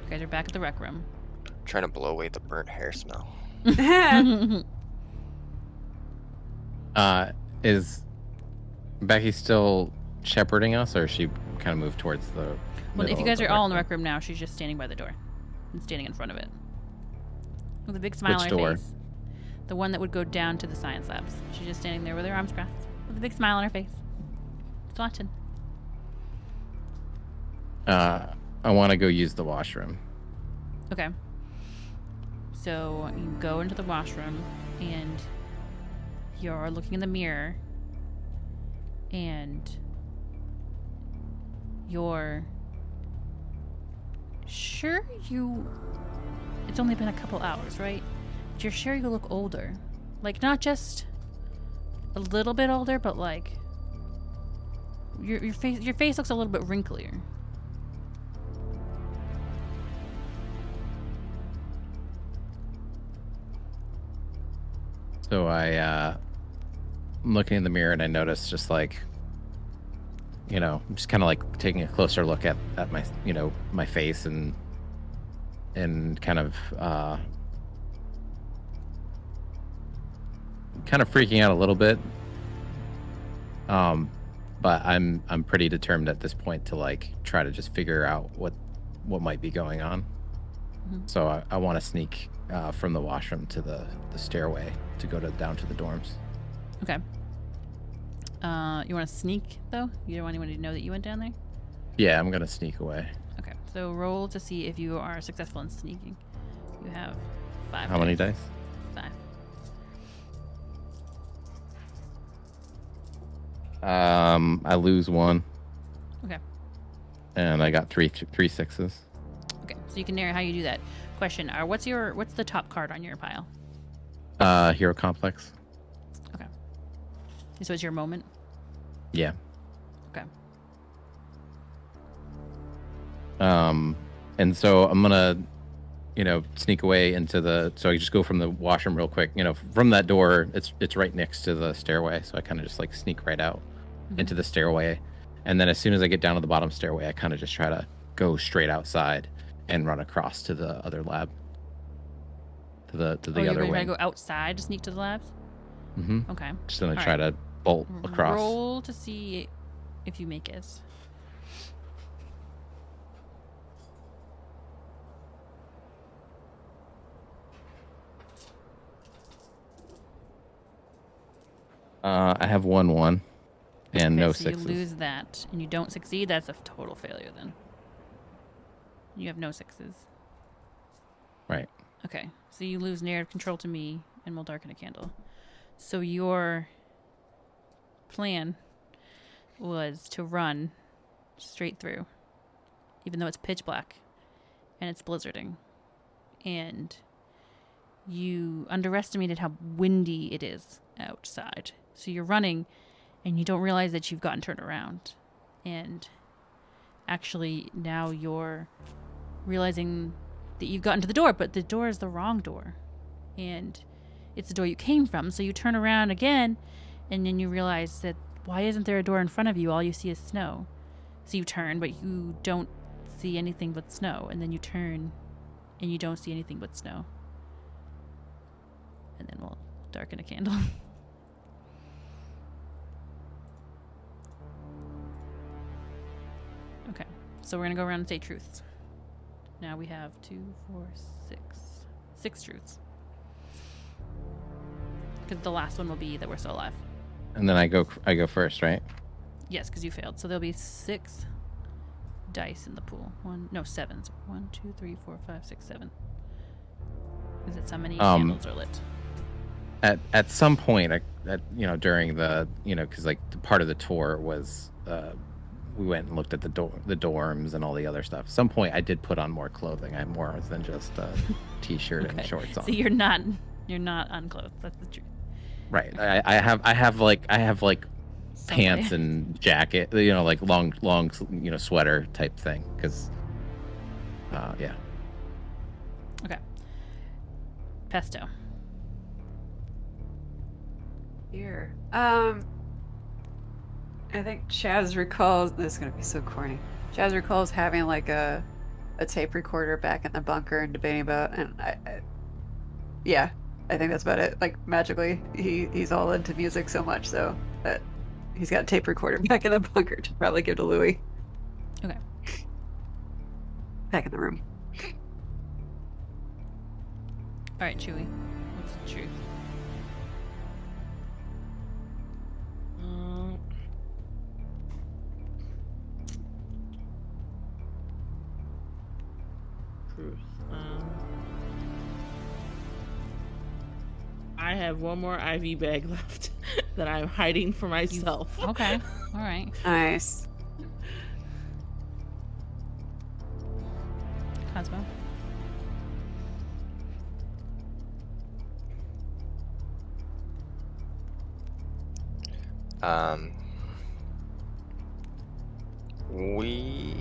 S1: You guys are back at the rec room.
S5: Trying to blow away the burnt hair smell.
S6: Is Becky still shepherding us, or is she kind of moved towards the?
S1: Well,
S6: middle
S1: if you
S6: of
S1: guys
S6: the
S1: are all in the
S6: rec
S1: rec room now, she's just standing by the door. And standing in front of it. With a big smile
S6: Which
S1: on her
S6: door?
S1: face. The one that would go down to the science labs. She's just standing there with her arms crossed. With a big smile on her face. Just watching.
S6: I want to go use the washroom.
S1: Okay. So you go into the washroom and you're looking in the mirror and you're sure it's only been a couple hours, right? But you're sure you look older. Like, not just a little bit older, but like your face looks a little bit wrinklier.
S6: So I'm looking in the mirror and I notice just like, I'm just kind of like taking a closer look at my, my face and kind of freaking out a little bit. But I'm pretty determined at this point to like try to just figure out what might be going on.
S1: Mm-hmm.
S6: So I want to sneak from the washroom to the stairway to go down to the dorms.
S1: Okay. You want to sneak though? You don't want anyone to know that you went down there?
S6: Yeah, I'm gonna sneak away.
S1: Okay. So roll to see if you are successful in sneaking. You have 5.
S6: How many dice?
S1: 5.
S6: I lose 1.
S1: Okay.
S6: And I got 3 6s.
S1: Okay. So you can narrate how you do that. Question: what's the top card on your pile?
S6: Hero Complex.
S1: Okay. So it's your moment.
S6: Yeah.
S1: Okay.
S6: And so I'm gonna, sneak away into so I just go from the washroom real quick. From that door, it's right next to the stairway. So I kind of just like sneak right out into the stairway, and then as soon as I get down to the bottom stairway, I kind of just try to go straight outside and run across to the other lab. To the other
S1: you're
S6: wing.
S1: gonna go outside to sneak to the labs.
S6: Mm-hmm.
S1: Okay.
S6: Just gonna
S1: All
S6: try
S1: right.
S6: to bolt across.
S1: Roll to see if you make it.
S6: I have 1 and no
S1: so
S6: 6s.
S1: you lose that, and you don't succeed. That's a total failure then. You have no 6s.
S6: Right.
S1: Okay, so you lose narrative control to me, and we'll darken a candle. So your plan was to run straight through, even though it's pitch black and it's blizzarding. And you underestimated how windy it is outside. So you're running, and you don't realize that you've gotten turned around. And actually, now you're realizing that you've gotten to the door, but the door is the wrong door. And it's the door you came from. So you turn around again, and then you realize that why isn't there a door in front of you? All you see is snow. So you turn, but you don't see anything but snow. And then you turn, and you don't see anything but snow. And then we'll darken a candle. Okay, so we're gonna go around and say truths. Now we have 2, 4, 6 truths. Because the last one will be that we're still alive.
S6: And then I go first, right?
S1: Yes, because you failed. So there'll be 6 dice in the pool. 7. 1, 2, 3, 4, 5, 6, 7. Because it's how many candles are lit.
S6: At some point, during the, because like part of the tour was, we went and looked at the dorms and all the other stuff. At some point, I did put on more clothing. I had more than just a t-shirt and shorts on.
S1: So you're not unclothed. That's the truth.
S6: Right. I have like pants
S1: Somewhere.
S6: and jacket, like long, sweater type thing. Because, yeah.
S1: Okay. Pesto.
S3: Here. I think Chaz recalls, this is gonna be so corny. Chaz recalls having like a tape recorder back in the bunker and debating about, and yeah, I think that's about it. Like magically, he's all into music so much so that he's got a tape recorder back in the bunker to probably give to Louis.
S1: Okay.
S3: Back in the room.
S1: All right, Chewy. What's the truth?
S2: Truth. I have one more IV bag left that I'm hiding for myself.
S1: Okay. All right.
S3: Nice.
S1: Cosmo.
S5: We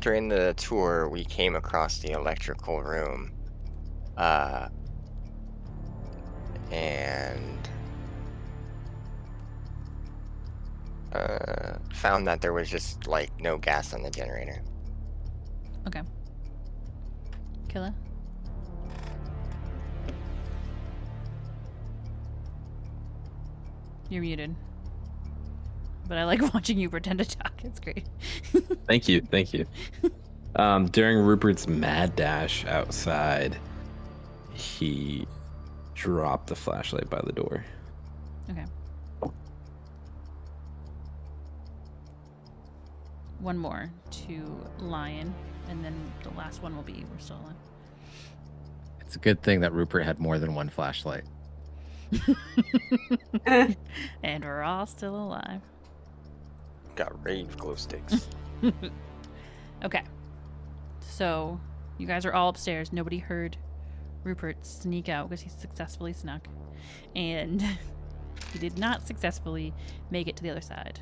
S5: during the tour we came across the electrical room, and found that there was just like no gas on the generator.
S1: Okay. Killa? You're muted. But I like watching you pretend to talk. It's great.
S4: Thank you. During Rupert's mad dash outside, he dropped the flashlight by the door.
S1: Okay. One more to Lion, and then the last one will be we're still alive.
S6: It's a good thing that Rupert had more than one flashlight.
S1: And we're all still alive.
S5: Got rave glow sticks.
S1: Okay. So, you guys are all upstairs. Nobody heard Rupert sneak out because he successfully snuck. And he did not successfully make it to the other side.